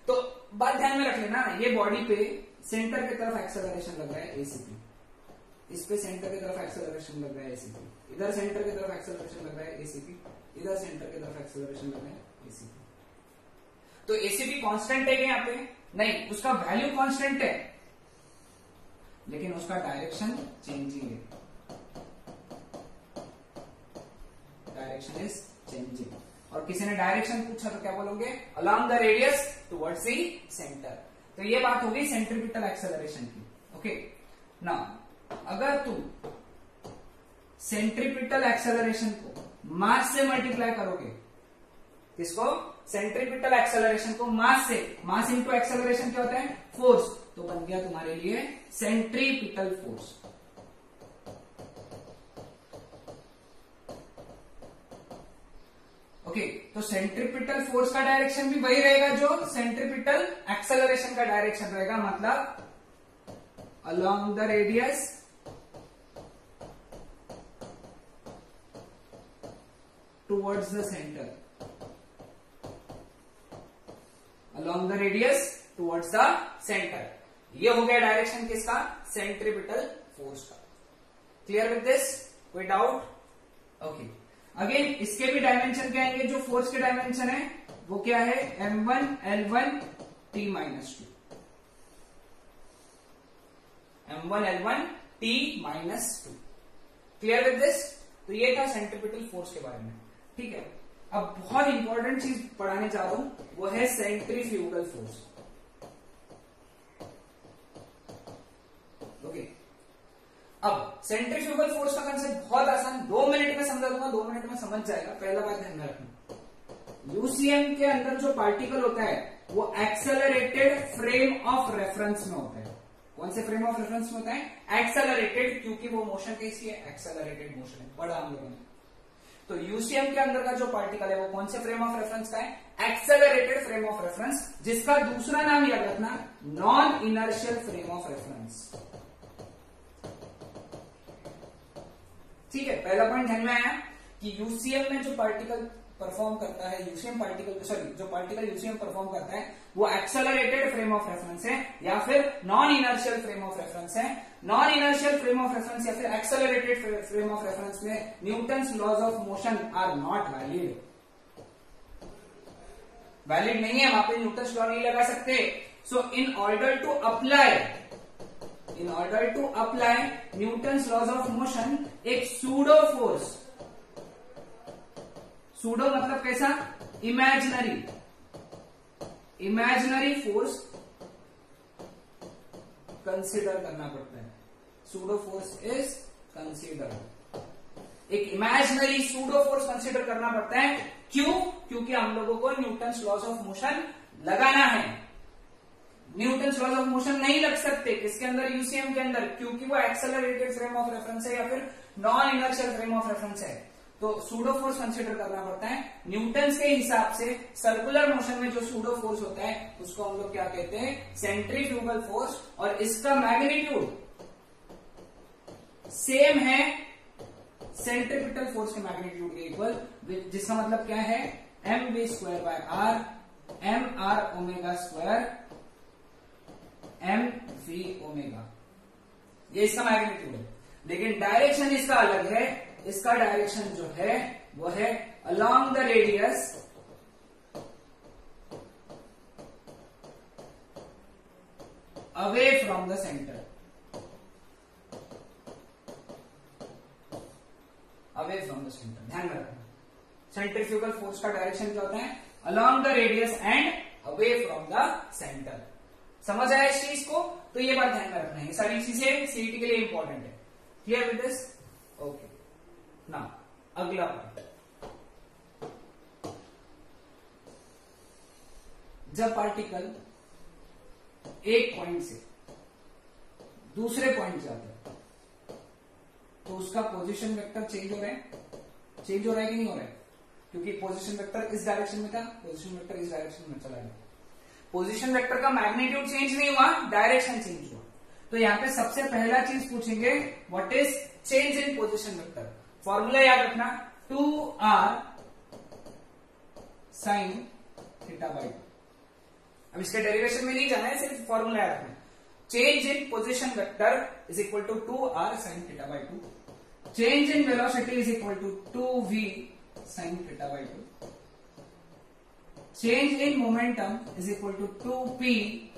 तो बात ध्यान में रख लेना, ये बॉडी पे सेंटर की तरफ एक्सेलरेशन लग रहा है एसीपी, इस पे सेंटर की तरफ एक्सेलरेशन लग रहा है एसीपी, इधर सेंटर की तरफ एक्सेलरेशन लग रहा है एसीपी, इधर सेंटर की तरफ एक्सेलरेशन लग रहा है एसीपी। तो एसीपी कांस्टेंट है क्या यहाँ पे? नहीं, उसका वैल्यू कांस्टेंट है लेकिन उसका डायरेक्शन चेंजिंग है, डायरेक्शन इज चेंजिंग। और किसी ने डायरेक्शन पूछा तो क्या बोलोगे? Along the radius towards the centre. तो ये बात होगी सेंट्रीपिटल एक्सेलरेशन की। ओके, नाउ अगर तुम सेंट्रीपिटल एक्सेलरेशन को मास से मल्टीप्लाई करोगे, किसको? सेंट्रीपिटल एक्सेलरेशन को मास से, मास इंटू एक्सेलरेशन क्या होता है? फोर्स, तो बन गया तुम्हारे लिए सेंट्रीपिटल फोर्स। ओके, तो सेंट्रीपिटल फोर्स का डायरेक्शन भी वही रहेगा जो सेंट्रीपिटल एक्सेलरेशन का डायरेक्शन रहेगा, मतलब along the radius towards the centre, along the radius towards the centre. ये हो गया डायरेक्शन किसका, सेंट्रीपिटल फोर्स का। क्लियर विद दिस, कोई डाउट? ओके, अगेन इसके भी डायमेंशन क्या आएंगे, जो फोर्स के डायमेंशन है वो क्या है, m1 L1 T -2, m1 L1 T -2। Clear with this? तो ये था सेंट्रीपिटल फोर्स के बारे में। ठीक है, अब बहुत इंपॉर्टेंट चीज पढ़ाने जा रहा हूं, वो है सेंट्रीफ्यूगल फोर्स। ओके, अब सेंट्रीफ्यूगल फोर्स का कंसेप्ट बहुत आसान, 2 मिनट में समझा दूंगा, 2 मिनट में समझ जाएगा। पहला बात ध्यान में रखना, यूसीएम के अंदर जो पार्टिकल होता है वो एक्सेलरेटेड फ्रेम ऑफ रेफरेंस में होता है। कौन से फ्रेम ऑफ रेफरेंस में होता है, एक्सेलरेटेड, क्योंकि वो मोशन कैसी है, एक्सेलरेटेड मोशन है, पढ़ा हम लोगों ने। तो यूसीएम के अंदर का जो पार्टिकल है वो कौन से फ्रेम ऑफ रेफरेंस का है, एक्सेलरेटेड फ्रेम ऑफ रेफरेंस, जिसका दूसरा नाम याद रखना, non inertial frame of reference. ठीक है, पहला पॉइंट ध्यान में आया कि यूसीएम में जो पार्टिकल परफॉर्म करता है, यूसीएम पार्टिकल, सॉरी, जो पार्टिकल यूसीएम परफॉर्म करता है वो एक्सेलरेटेड फ्रेम ऑफ रेफरेंस है या फिर non inertial frame of reference है। Non inertial frame of reference या फिर एक्सेलरेटेड फ्रेम ऑफ रेफरेंस में Newton's laws of motion are not valid, valid नहीं है, वहां पे न्यूटन्स लॉ नहीं लगा सकते। So in order to apply Newton's laws of motion, एक सूडो फोर्स, सूडो मतलब कैसा, इमेजिनरी फोर्स कंसीडर करना पड़ता है। सूडो फोर्स इज कंसीडर्ड, एक इमेजिनरी सूडो फोर्स कंसीडर करना पड़ता है। क्यों? क्योंकि हम लोगों को न्यूटन्स लॉज ऑफ मोशन लगाना है। न्यूटन्स लॉज ऑफ मोशन नहीं लग सकते किसके अंदर, यूसीएम के अंदर, क्योंकि वो एक्सेलरेटेड फ्रेम ऑफ रेफरेंस है या फिर non inertial frame of reference है। तो सूडो फोर्स कंसीडर करना पड़ता है। न्यूटन्स के हिसाब से सर्कुलर मोशन में जो सूडो फोर्स होता है उसको हम लोग क्या कहते हैं, सेंट्रीफ्यूगल फोर्स, और इसका मैग्नीट्यूड सेम है सेंट्रीपिटल फोर्स के मैग्नीट्यूड के इक्वल, जिसका मतलब क्या है, mv²/r mr⍵², mv⍵, ये इसका मैग्नीट्यूड है। लेकिन डायरेक्शन इसका अलग है, इसका डायरेक्शन जो है वो है along the radius away from the centre, away from the centre. ध्यान में रखना, सेंट्रीफ्यूगल फोर्स का डायरेक्शन क्या होता है, along the radius and away from the centre. समझ आया इस चीज को? तो ये बात ध्यान में रखना है, ये सारी चीजें सीईटी के लिए इंपॉर्टेंट है। Clear with this? ओके, ना अगला पॉइंट, जब पार्टिकल एक पॉइंट से दूसरे पॉइंट जाता है तो उसका पोजीशन वेक्टर चेंज हो रहा है, चेंज हो रहा है कि नहीं हो रहा है? क्योंकि पोजीशन वेक्टर इस डायरेक्शन में था, पोजीशन वेक्टर इस डायरेक्शन में चला गया। पोजीशन वेक्टर का मैग्नीट्यूड चेंज नहीं हुआ, डायरेक्शन चेंज हुआ। तो यहां पे सबसे पहला चीज पूछेंगे, what is change in position vector. Formula याद रखना, 2r sin θ/2। अब इसके डेरिवेशन में नहीं जाना है, सिर्फ फॉर्मूला याद रखना। Change in position vector is equal to 2r sin θ/2, change in velocity is equal to 2v sin θ/2, change in momentum is equal to 2p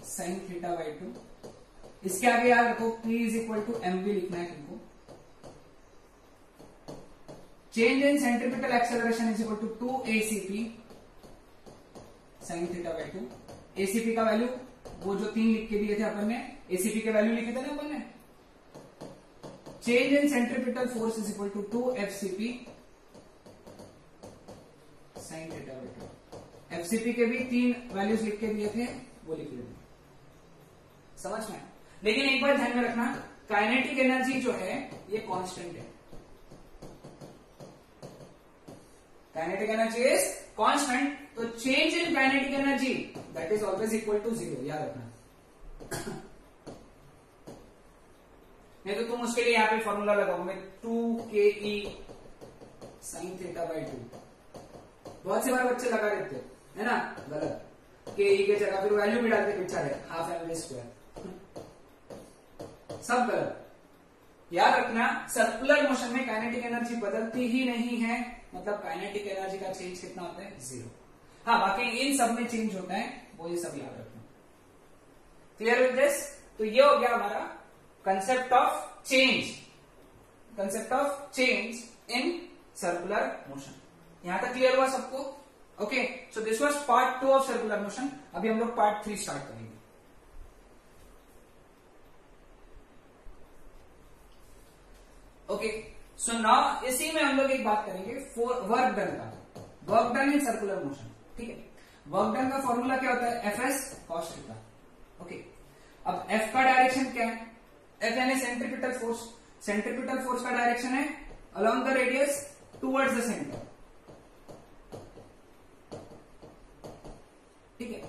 sin θ/2। इसके आगे याद रखो p is equal to mv लिखना है तुमको। Change in centripetal acceleration is equal to 2acp sin θ/2। ACP का वैल्यू वो जो 3 लिख के दिए थे अपन ने, एसीपी के वैल्यू लिखे थे ना अपन ने। Change in centripetal force is equal to 2fcp sin θ/2। FCP के भी 3 वैल्यूज लिख के दिए थे, वो लिख लेते। समझ में? लेकिन एक बार ध्यान में रखना, काइनेटिक एनर्जी जो है ये कांस्टेंट है। काइनेटिक एनर्जी इज कांस्टेंट, तो change in kinetic energy that is always equal to 0, याद रखना। नहीं तो तुम उसके लिए यहाँ पे फॉर्मूला लगाओगे 2ke sin θ/2, बहुत से बार बच्चे लगा देते है ना, गलत, के के जगह फिर वैल्यू भी डालते बेचारे, हाफ mv², सब गलत। याद रखना सर्कुलर मोशन में काइनेटिक एनर्जी बदलती ही नहीं है, मतलब काइनेटिक एनर्जी का चेंज कितना होता है, 0। हाँ, बाकी इन सब में चेंज होता है, वो ये सब याद रखना। Clear with this? तो ये हो गया हमारा concept of change, concept of change in circular motion. यहां तक क्लियर हुआ सबको? Okay, so this was part 2 of circular motion. अभी हम लोग पार्ट 3 स्टार्ट करेंगे। ओके, सो नाउ इसी में हम लोग एक बात करेंगे वर्क डन का, work done in circular motion. ठीक है, वर्क डन का फॉर्मूला क्या होता है, Fs cos θ। ओके, अब F का डायरेक्शन क्या है, F यानी सेंट्रीपिटल फोर्स, सेंट्रीपिटल फोर्स का डायरेक्शन है along the radius towards the centre. ठीक है,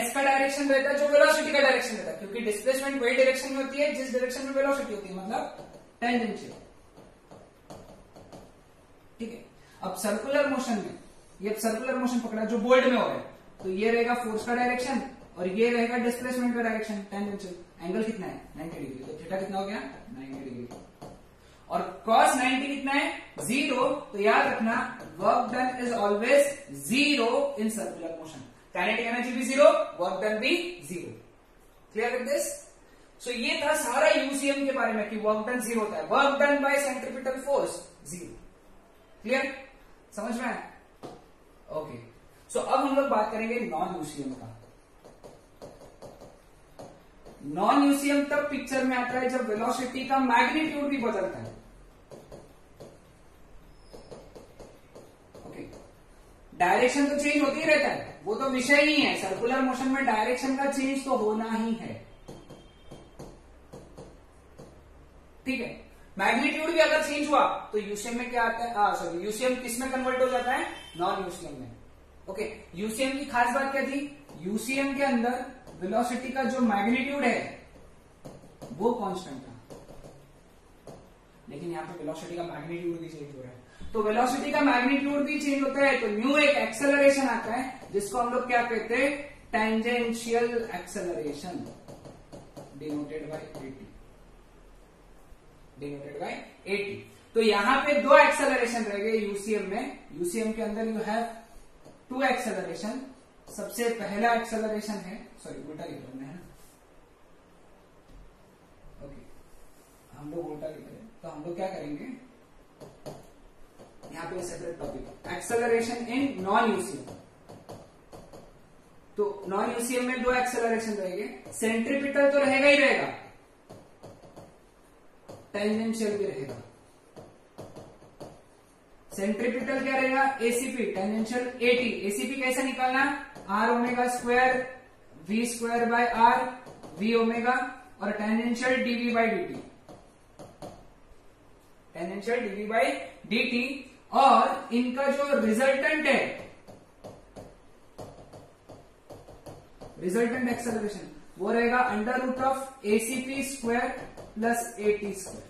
S का डायरेक्शन रहता है जो वेलोसिटी का डायरेक्शन रहता है, क्योंकि डिस्प्लेसमेंट वही डायरेक्शन में होती है जिस डायरेक्शन में वेलोसिटी होती है, मतलब टेंजेंशियल। ठीक है, अब सर्कुलर मोशन में, ये सर्कुलर मोशन पकड़ा जो बोल्ड में हो रहा है, तो ये रहेगा फोर्स का डायरेक्शन और ये रहेगा डिस्प्लेसमेंट का डायरेक्शन, टेंजेंशियल। एंगल कितना है, 90 डिग्री, तो थीटा कितना हो गया, 90 डिग्री। और cos 90 कितना है, 0। तो याद रखना work done is always 0 in circular motion, kinetic energy भी 0, वर्क डन भी 0। Clear with this? सो ये था सारा यूसीएम के बारे में कि वर्क डन 0 होता है, work done by centripetal force 0। Clear, समझ में आया? ओके, सो अब हम लोग बात करेंगे नॉन यूसीएम का। नॉन यूसीएम तब पिक्चर में आता है जब वेलोसिटी का मैग्नीट्यूड भी बदलता है। ओके, डायरेक्शन तो चेंज होती ही रहता है, वो तो विषय ही है, सर्कुलर मोशन में डायरेक्शन का चेंज तो होना ही है। ठीक है, मैग्नीट्यूड भी अगर चेंज हुआ तो यूसीएम में क्या आता है, सॉरी, यूसीएम किस में कन्वर्ट हो जाता है, नॉन यूसीएम में। ओके, यूसीएम की खास बात क्या थी, यूसीएम के अंदर वेलोसिटी का जो मैग्नीट्यूड है वो कांस्टेंट था, लेकिन यहां पे वेलोसिटी का मैग्नीट्यूड भी चेंज हो रहा है। तो वेलोसिटी का मैग्नीट्यूड भी चेंज होता है तो न्यू एक एक्सेलरेशन आता है जिसको हम लोग क्या कहते हैं, tangential acceleration, denoted by AT, denoted by AT। तो यहां पे 2 एक्सेलरेशन रह गए यूसीएम में। यूसीएम के अंदर यू हैव 2 एक्सेलरेशन। सबसे पहला एक्सेलरेशन है, सॉरी उल्टा लिख रहा है ना, ओके, हम लोग उल्टा लिख रहे हैं, तो हम लोग क्या करेंगे, यहां पे separate topic, acceleration in non UCM. तो नॉन यूसीएम में 2 एक्सेलरेशन रहेंगे, सेंट्रीपिटल तो रहेगा ही रहेगा, टेंजेंशियल भी रहेगा। सेंट्रीपिटल क्या रहेगा, एसीपी, टेंजेंशियल AT। एसीपी कैसे निकालना, R omega square V square by R V omega, और tangential dV by dt, tangential dV by dt। और इनका जो रिजल्टेंट है, रिजल्टेंट एक्सेलरेशन, वो रहेगा under root of ACP square plus AT square,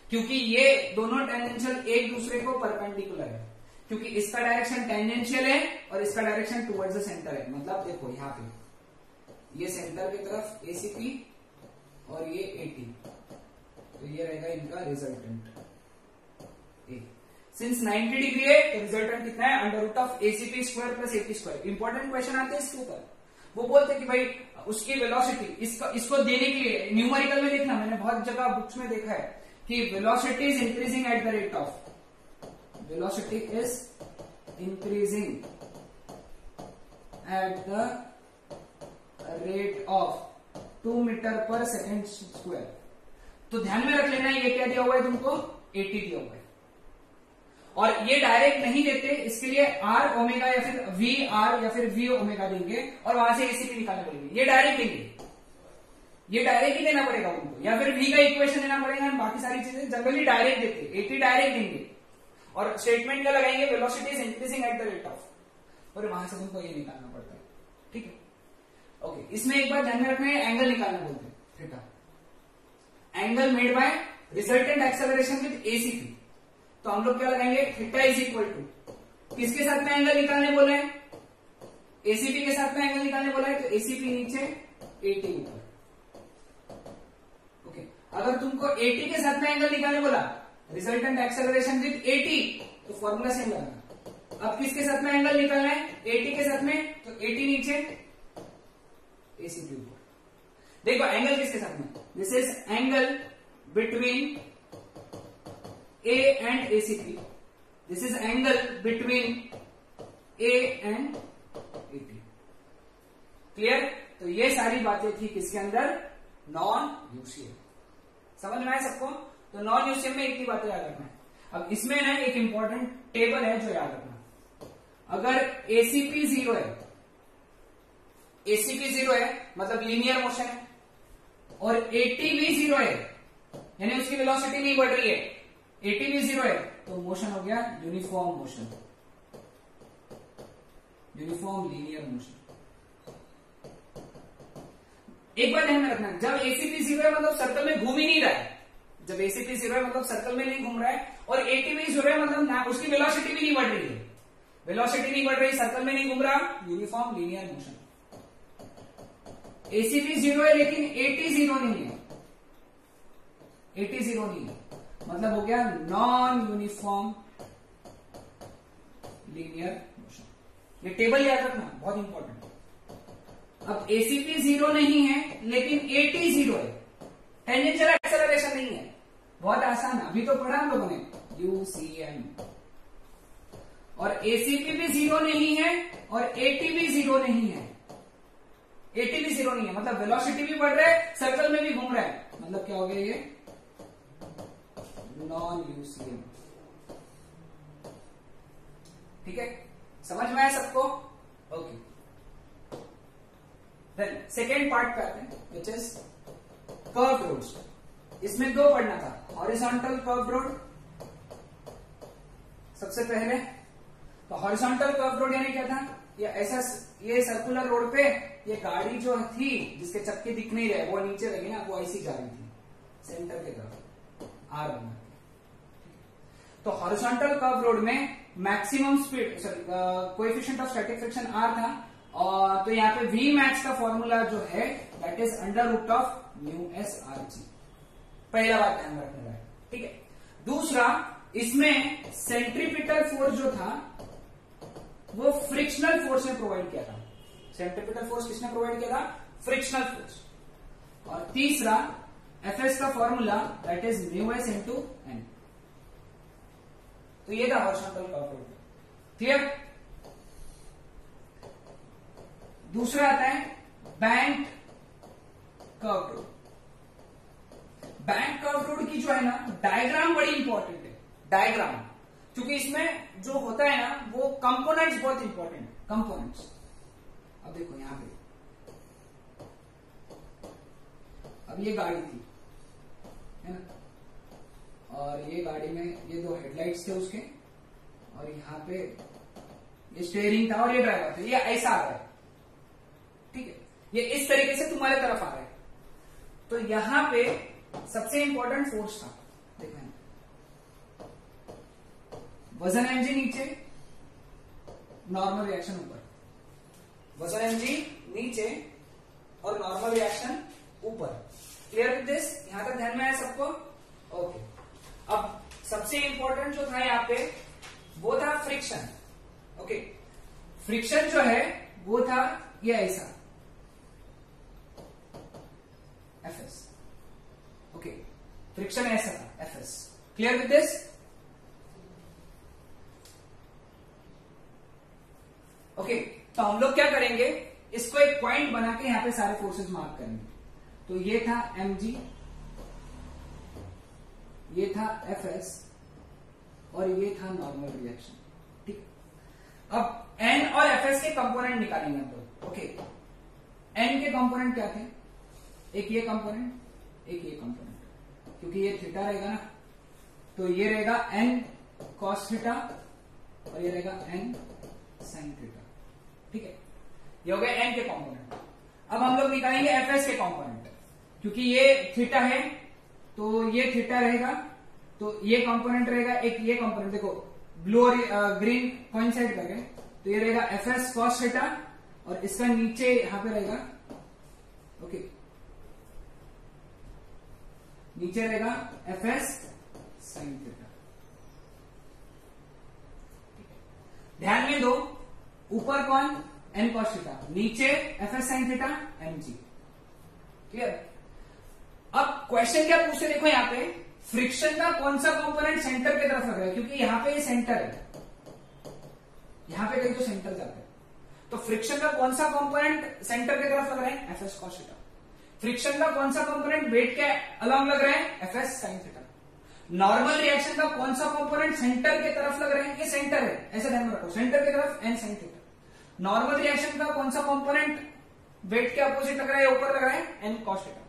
क्योंकि ये दोनों टेंजेंशियल एक दूसरे को परपेंडिकुलर है, क्योंकि इसका डायरेक्शन टेंजेंशियल है और इसका डायरेक्शन टुवर्ड्स द सेंटर है। मतलब देखो यहाँ पे ये सेंटर की तरफ ACP और ये AT, तो ये रहेगा इनका रिजल्टेंट A। सिंस 90 डिग्री है तो रिजल्टेंट कितना है, under root of ACP square plus AT square. Important question आते हैं इसके ऊपर, वो बोलते हैं कि भाई उसकी वेलोसिटी, इसको देने के लिए न्यूमेरिकल में देखना, मैंने बहुत जगह बुक्स में देखा है कि velocity is increasing at the rate of, velocity is increasing at the rate of 2 metre per second square. तो ध्यान में रख लेना ये क्या दिया हुआ है तुमको, AT दिया हुआ है। और ये डायरेक्ट नहीं देते, इसके लिए R ओमेगा या फिर VR या फिर V ओमेगा देंगे और वहां से ACP निकालने पड़ेंगे। ये डायरेक्ट देंगे, ये डायरेक्ट ही देना पड़ेगा उनको, या फिर V का इक्वेशन देना पड़ेगा। बाकी सारी चीजें जनरली डायरेक्ट देते, AT डायरेक्ट देंगे और स्टेटमेंट क्या लगाएंगे, velocity is increasing at the rate of, और वहां से तुमको ये निकालना पड़ता है, ठीक है। ओके, इसमें एक बार ध्यान में रखना है, एंगल निकालना बोलते हैं theta, angle made by resultant acceleration with ACP. तो हम लोग क्या लगाएंगे, थीटा इज इक्वल टू किसके साथ में एंगल निकालने बोले हैं, एसीपी के साथ में एंगल निकालने बोला है, तो एसीपी नीचे, एटी ऊपर। ओके, अगर तुमको एटी के साथ में एंगल निकालने बोला, रिजल्टेंट एक्सेलरेशन विद एटी, तो फॉर्मूला सेम लगाना। अब किसके साथ में एंगल निकालना है, एटी के साथ में, तो एटी नीचे, एसीपी ऊपर। देखो एंगल किसके साथ में, this is angle between A and ACP, this is angle between A and eighty. Clear? तो ये सारी बातें थी किसके अंदर, नॉन यूसीएम। समझ में आया सबको? तो नॉन यूसीएम में इतनी बातें याद रखना है। अब इसमें ना एक इंपॉर्टेंट टेबल है जो याद रखना, अगर एसीपी 0 है, एसीपी 0 है मतलब लीनियर मोशन है, और एटी भी 0 है यानी उसकी वेलोसिटी नहीं बढ़ रही है, एटी भी 0 है, तो मोशन हो गया uniform motion, uniform linear motion. एक बार ध्यान में रखना, जब एसीपी 0 है मतलब सर्कल में घूम ही नहीं रहा है, जब एसीपी 0 है मतलब सर्कल में नहीं घूम रहा है, और एटी भी 0 है मतलब ना उसकी वेलोसिटी भी नहीं बढ़ रही है, वेलोसिटी नहीं बढ़ रही, सर्कल में नहीं घूम रहा, यूनिफॉर्म लीनियर मोशन। एसीपी 0 है लेकिन एटी 0 नहीं है, एटी 0 नहीं है, मतलब हो गया नॉन यूनिफॉर्म लीनियर मोशन। ये टेबल याद रखना, बहुत इंपॉर्टेंट। अब एसीपी 0 नहीं है लेकिन एटी 0 है, टेंजेंशियल एक्सेलरेशन नहीं है, बहुत आसान, अभी तो पढ़ा हम लोगों ने, यूसीएम। और एसीपी भी 0 नहीं है और एटी भी 0 नहीं है, एटी भी 0 नहीं है मतलब वेलोसिटी भी बढ़ रहा है, सर्कल में भी घूम रहा है, मतलब क्या हो गया ये, नॉन यूसीएम। ठीक है, समझ में आया सबको? ओके, देन सेकेंड पार्ट पे आते हैं, विच इज कर्व रोड्स। इसमें दो पढ़ना था, हॉरिजॉन्टल कर्व रोड सबसे पहले। तो हॉरिजॉन्टल कर्व रोड यानी क्या था, ये ऐसा, ये सर्कुलर रोड पे ये गाड़ी जो थी जिसके चक्के दिख नहीं रहे वो नीचे लगी ना, वो ऐसी जा रही थी सेंटर के तरफ आर बना के। तो हॉरिजॉन्टल कर्व रोड में maximum speed, coefficient of static friction R था, और तो यहाँ पे वी मैक्स का फॉर्मूला जो है that is under root of mu S R G. पहला बात ध्यान रखने का, ठीक है। दूसरा, इसमें सेंट्रीपिटल फोर्स जो था वो फ्रिक्शनल फोर्स ने प्रोवाइड किया था। सेंट्रीपिटल फोर्स किसने प्रोवाइड किया था, फ्रिक्शनल फोर्स। और तीसरा, एफएस का formula that is mu S into N. तो ये था हॉरिजॉन्टल कर्व रोड, क्लियर। दूसरा आता है bank curve road. Bank curve road की जो है ना डायग्राम बड़ी इंपॉर्टेंट है, डायग्राम, क्योंकि इसमें जो होता है ना वो कंपोनेंट्स बहुत इंपॉर्टेंट, कंपोनेंट्स। अब देखो यहां पे, अब ये गाड़ी थी है ना, और ये गाड़ी में ये दो हेडलाइट्स थे उसके, और यहाँ पे ये स्टीयरिंग था और ये ड्राइवर थे, ये ऐसा आ रहा है, ठीक है, ये इस तरीके से तुम्हारे तरफ आ रहा है। तो यहां पे सबसे इंपॉर्टेंट फोर्स था, देखो वजन एमजी नीचे, नॉर्मल रिएक्शन ऊपर, वजन एमजी नीचे और नॉर्मल रिएक्शन ऊपर। Clear with this? यहां तक ध्यान में आया सबको? ओके। अब सबसे इंपॉर्टेंट जो था यहाँ पे वो था फ्रिक्शन। ओके, फ्रिक्शन जो है वो था ये ऐसा, एफएस। ओके, फ्रिक्शन ऐसा था, FS. Clear with this? Okay, तो हम लोग क्या करेंगे, इसको एक पॉइंट बना के यहां पे सारे फोर्सेस मार्क करेंगे। तो ये था mg, ये था fs और ये था नॉर्मल रिएक्शन, ठीक। अब n और fs के कंपोनेंट निकालेंगे हम लोग। ओके, n के कंपोनेंट क्या थे, एक ये कंपोनेंट, एक ये कंपोनेंट, क्योंकि ये थीटा रहेगा ना, तो ये रहेगा n कॉस थीटा और ये रहेगा n साइन थीटा। ठीक है, ये हो गया n के कॉम्पोनेंट। अब हम लोग निकालेंगे fs के कॉम्पोनेंट, क्योंकि ये थीटा है तो ये थीटा रहेगा, तो ये कंपोनेंट रहेगा, एक ये कंपोनेंट देखो ब्लू और ग्रीन कोइंसाइड कर रहे हैं, तो ये रहेगा fs cos थीटा और इसका नीचे यहां पे रहेगा, ओके, नीचे रहेगा fs sin थीटा। ध्यान में दो, ऊपर कौन n cos थीटा, नीचे fs sin theta mg। Clear? अब क्वेश्चन क्या पूछते देखो, यहां पे फ्रिक्शन का कौन सा कंपोनेंट सेंटर की तरफ लग रहा है, क्योंकि यहां पे ये सेंटर है, यहां पे कहीं तो सेंटर जाता है, तो फ्रिक्शन का कौन सा कंपोनेंट सेंटर की तरफ लग रहा है, fs cos थीटा। फ्रिक्शन का कौन सा कंपोनेंट वेट के अलोंग लग रहा है, fs sin theta. Normal reaction का कौन सा कंपोनेंट सेंटर की तरफ लग रहा है, ये सेंटर है, ऐसा ध्यान में रखो, सेंटर की तरफ n sin theta. Normal reaction का कौन सा कंपोनेंट वेट के अपोजिट लग रहा है, ऊपर लग रहा है, n cos थीटा।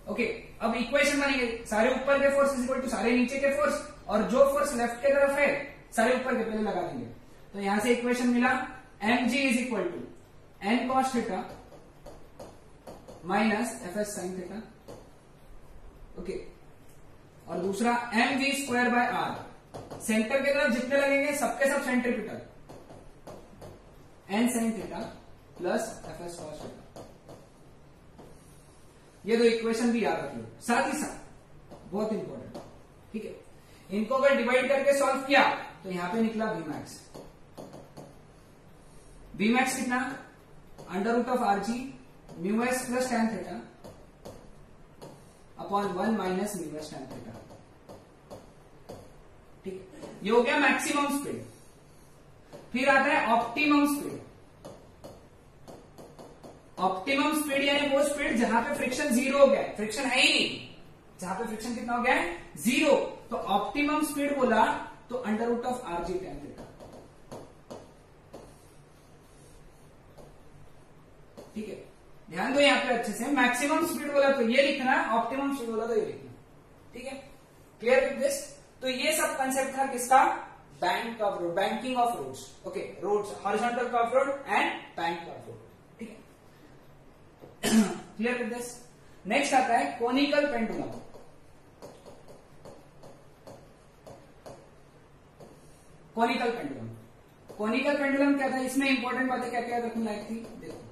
ओके, अब इक्वेशन बनेंगे, सारे ऊपर के फोर्स इज इक्वल टू सारे नीचे के फोर्स, और जो फोर्स लेफ्ट के तरफ है सारे ऊपर के पहले लगा देंगे, तो यहां से इक्वेशन मिला mg is equal to n cos theta minus fs sin theta. ओके, और दूसरा mv square by r, centre की तरफ जितने लगेंगे सबके सब centripetal, n sin theta plus fs cos theta. ये दो इक्वेशन भी याद रख लो, साथ ही साथ बहुत इंपॉर्टेंट। ठीक है, इनको अगर डिवाइड करके सॉल्व किया तो यहां पे निकला Vmax। Vmax कितना, under root of R G mu S plus tan theta upon 1 minus mu S tan theta. ठीक है, ये हो गया मैक्सिमम स्पीड। फिर आता है ऑप्टिमम स्पीड। ऑप्टिमम स्पीड यानी वो स्पीड जहां पे फ्रिक्शन जीरो हो गया है, फ्रिक्शन है ही नहीं, जहां पे फ्रिक्शन कितना हो गया है, जीरो। तो ऑप्टिमम स्पीड बोला तो under root of R G tan theta. ठीक है, ध्यान दो यहां पे अच्छे से, मैक्सिमम स्पीड बोला तो ये लिखना, ऑप्टिमम स्पीड बोला तो ये लिखना। ठीक है, क्लियर विद दिस? तो ये सब कंसेप्ट था किसका, bank of road, banking of roads. Okay, roads, horizontal curve road and bank of road. ठीक है, क्लियर विद दिस? नेक्स्ट आता है conical pendulum. Conical pendulum, conical pendulum क्या था, इसमें इंपॉर्टेंट बातें क्या क्या रखने लायक थी, देखो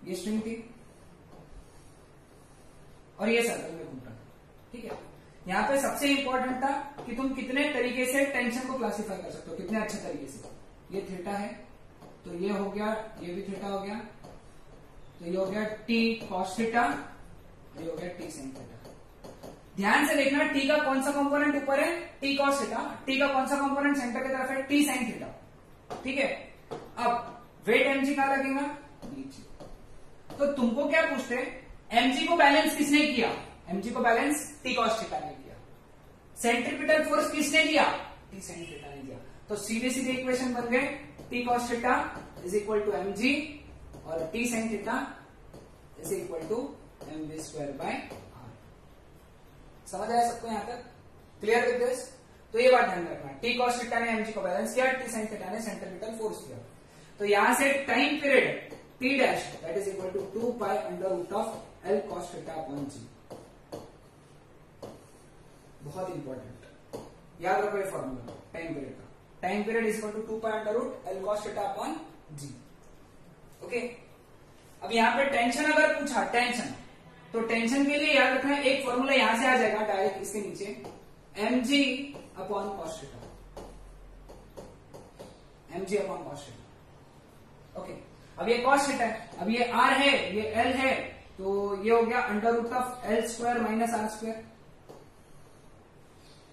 ये स्ट्रिंग थी और ये सर्कल में घूमता। ठीक है, यहां पे सबसे इंपॉर्टेंट था कि तुम कितने तरीके से टेंशन को क्लासिफाई कर सकते हो, कितने अच्छे तरीके से। ये थीटा है तो ये हो गया, ये भी थीटा हो गया, तो ये हो गया टी कॉस थीटा, ये हो गया टी sin थीटा। ध्यान से देखना, टी का कौन सा कंपोनेंट ऊपर है, टी कॉस थीटा, टी का कौन सा कंपोनेंट सेंटर की तरफ है, टी sin थीटा। ठीक है, अब वेट mg कहां लगेगा, नीचे। तो तुमको क्या पूछते हैं, mg को बैलेंस किसने किया, mg को बैलेंस टी कॉस थीटा ने किया। सेंट्रीपिटल फोर्स किसने किया, टी sin थीटा ने किया। तो सीधे सीधे इक्वेशन बन गए, T cos theta is equal to mg और T sin theta is equal to mv square by r। समझ आया सबको यहां तक, क्लियर विद दिस? तो ये बात ध्यान रखना, टी कॉस थीटा ने mg को बैलेंस किया, टी sin थीटा ने सेंट्रीपिटल फोर्स किया। तो यहां से time period t dash that is equal to 2 pi under root of l cos theta upon g। बहुत इंपॉर्टेंट, याद रखो ये फॉर्मूला टाइम पीरियड का, time period is equal to 2 pi under root l cos theta upon g। Okay, अब यहां पे टेंशन अगर पूछा, टेंशन, तो टेंशन के लिए याद रखना एक फॉर्मूला यहां से आ जाएगा डायरेक्ट इसके नीचे, mg upon cos theta, mg upon cos theta. Okay, अब ये cos थीटा है, अब ये r है, ये l है, तो ये हो गया under root of l square minus r square,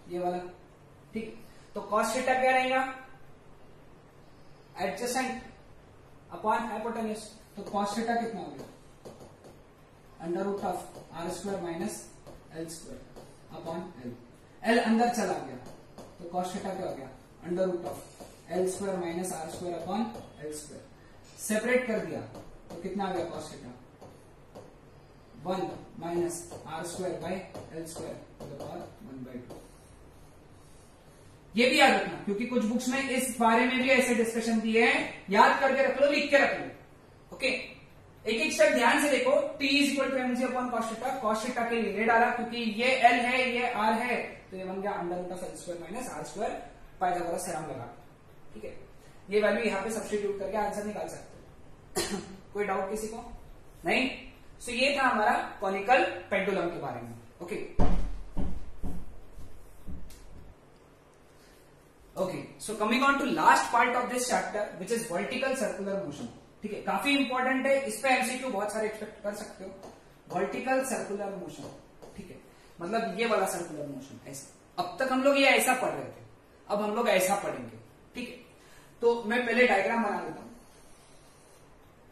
ये वाला। ठीक, तो cos थीटा क्या रहेगा, एडजेसेंट अपॉन हाइपोटेन्यूज। तो cos थीटा कितना हो गया, under root of r square minus l square upon l। l अंदर चला गया तो cos थीटा क्या हो गया, under root of l square minus r square upon l square. Separate कर दिया तो कितना आ गया cos theta, 1 minus r square by l square to the power 1/2। ये भी याद रखना, क्योंकि कुछ बुक्स में इस बारे में भी ऐसे डिस्कशन दिए हैं, याद करके रख लो, लिख के रख लो। ओके, एक एक स्टेप ध्यान से देखो। T is equal to mg upon cos theta. Cos theta के लिए ये डाला, क्योंकि ये L है ये R है, तो ये बन गया under root of L square minus R square, Pythagoras theorem लगा। ठीक है, ये वैल्यू यहाँ पे सब्स्टिट्यूट करके आंसर निकाल सकते हो। कोई डाउट किसी को? नहीं। सो ये था हमारा कॉनिकल पेंडुलम के बारे में। Okay okay, so coming on to last part of this chapter which is vertical circular motion. ठीक है, काफी इंपॉर्टेंट है, इस पे एमसीक्यू बहुत सारे एक्सपेक्ट कर सकते हो। वर्टिकल सर्कुलर मोशन, ठीक है, मतलब ये वाला सर्कुलर मोशन ऐसा। अब तक हम लोग ये ऐसा पढ़ रहे थे, अब हम लोग ऐसा पढ़ेंगे। ठीक है, तो मैं पहले डायग्राम बना लेता हूं।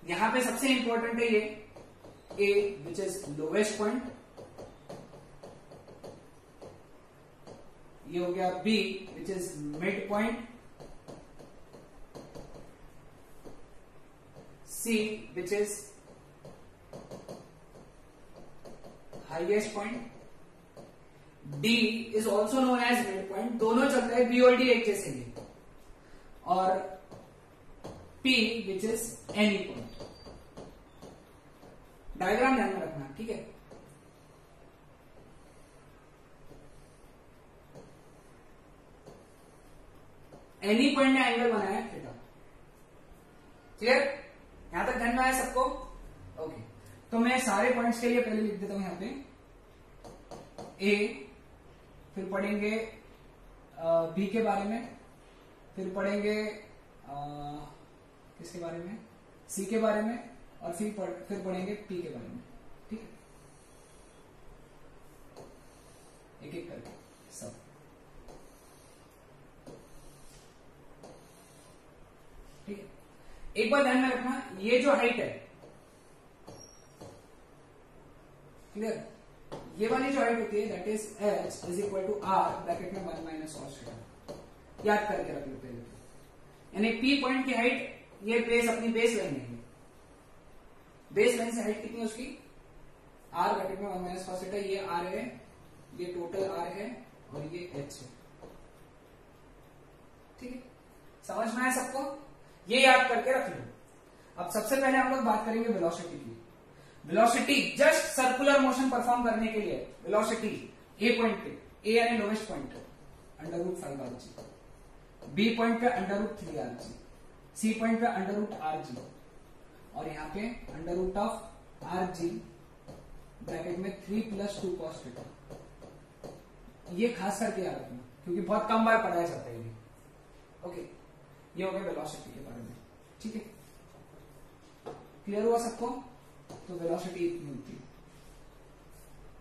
यहां पे सबसे इंपॉर्टेंट है ये A which is lowest point, ये हो गया B which is mid point, C which is highest point, D is also known as midpoint, दोनों चलते हैं, B और D एक जैसे ही, और P which is any point। Diagram ध्यान में रखना, ठीक है। एनी पॉइंट ने एंगल बनाया थीटा, क्लियर? यहां तक ध्यान में आया सबको? ओके, तो मैं सारे पॉइंट्स के लिए पहले लिख देता हूं यहां पे ए, फिर पढ़ेंगे बी के बारे में, फिर पढ़ेंगे किसके बारे में, सी के बारे में, और फिर पढ़ेंगे पी के बारे में। ठीक है, एक एक करके सब। ठीक है, एक बार ध्यान में रखना, ये जो हाइट है, क्लियर, ये वाली जो हाइट होती है that is H is equal to R bracket में 1 माइनस कॉस थीटा, याद करके रख लो पहले। यानी पी पॉइंट की हाइट, ये बेस अपनी बेस लाइन है, बेस लाइन से हाइट कितनी है उसकी, आर ब्रैकेट में 1 माइनस कॉस थीटा, ये आर है, ये टोटल आर है, और ये एच है। ठीक है, समझ में आया सबको? ये याद करके रख लो। अब सबसे पहले हम लोग बात करेंगे वेलोसिटी की। Velocity just circular motion perform करने के लिए वेलोसिटी ए पॉइंट पे, ए यानी lowest point, under root 5 R G, B point पे under root 3 R G, C point पे अंडर रूट आर जी, और यहाँ पे under root of R G bracket में 3 + 2 cos थीटा। ये खास करके याद रखना, क्योंकि बहुत कम बार पढ़ाया जाता है ये। ओके, ये हो गया वेलोसिटी के बारे में। ठीक है, क्लियर हुआ सबको? तो वेलोसिटी इतनी होती है।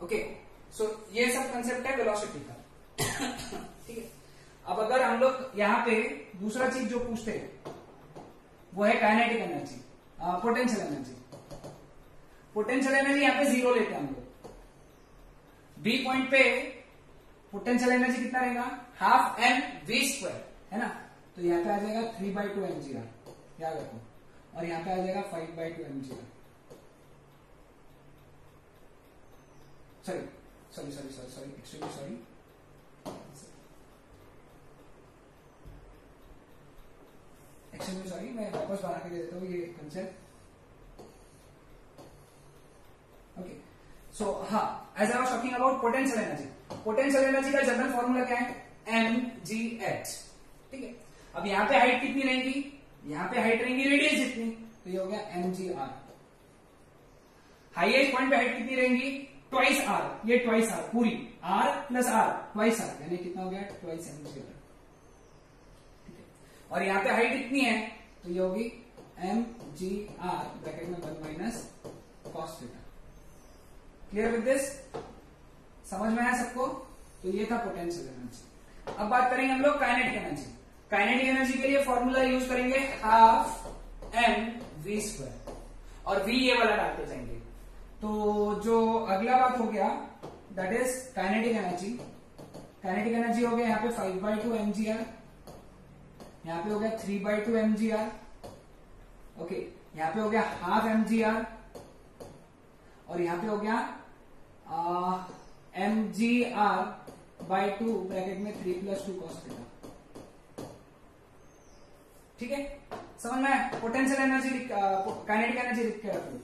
ओके, सो ये सब कंसेप्ट है वेलोसिटी का। ठीक है, अब अगर हम लोग यहाँ पे दूसरा चीज जो पूछते हैं वो है kinetic energy, potential energy. Potential energy यहाँ पे 0 लेते हैं हम लोग। बी पॉइंट पे पोटेंशियल एनर्जी कितना रहेगा, हाफ एम वी स्क्वायर, है ना? तो यहाँ पे आ जाएगा 3/2 mgr, याद रखो, और यहाँ पे आ जाएगा 5/2 mgr। सॉरी एक्सट्रीमली सॉरी, मैं वापस बना के दे देता हूँ ये कंसेप्ट। ओके, सो हाँ, as I was talking about potential energy. Potential energy का जनरल फॉर्मूला क्या है, mgh। ठीक है, अब यहाँ पे हाइट कितनी रहेगी, यहाँ पे हाइट रहेगी रेडियस जितनी, तो ये हो गया mgr। हाईएस्ट पॉइंट पे हाइट कितनी रहेगी, ट्वाइस आर, ये ट्वाइस आर पूरी, r + r ट्वाइस आर, यानी कितना हो गया, ट्वाइस mgr। ठीक है, और यहाँ पे हाइट कितनी है, तो ये होगी mgr ब्रैकेट में 1 minus cos theta. Clear with this? समझ में आया सबको? तो ये था पोटेंशियल एनर्जी। अब बात करेंगे हम लोग काइनेटिक एनर्जी। काइनेटिक एनर्जी के लिए फॉर्मूला यूज करेंगे हाफ एम वी स्क्वायर, और वी ये वाला डालते जाएंगे। तो जो अगला बात हो गया that is kinetic energy. Kinetic energy हो गया यहाँ पे 5/2 mgr, यहाँ पे हो गया 3/2 mgr। ओके, यहाँ पे हो गया हाफ mgr, और यहाँ पे हो गया mgr/2 ब्रैकेट में 3 + 2 cos थीटा। ठीक है, समझ में? पोटेंशियल एनर्जी काइनेटिक एनर्जी लिख के रख लो।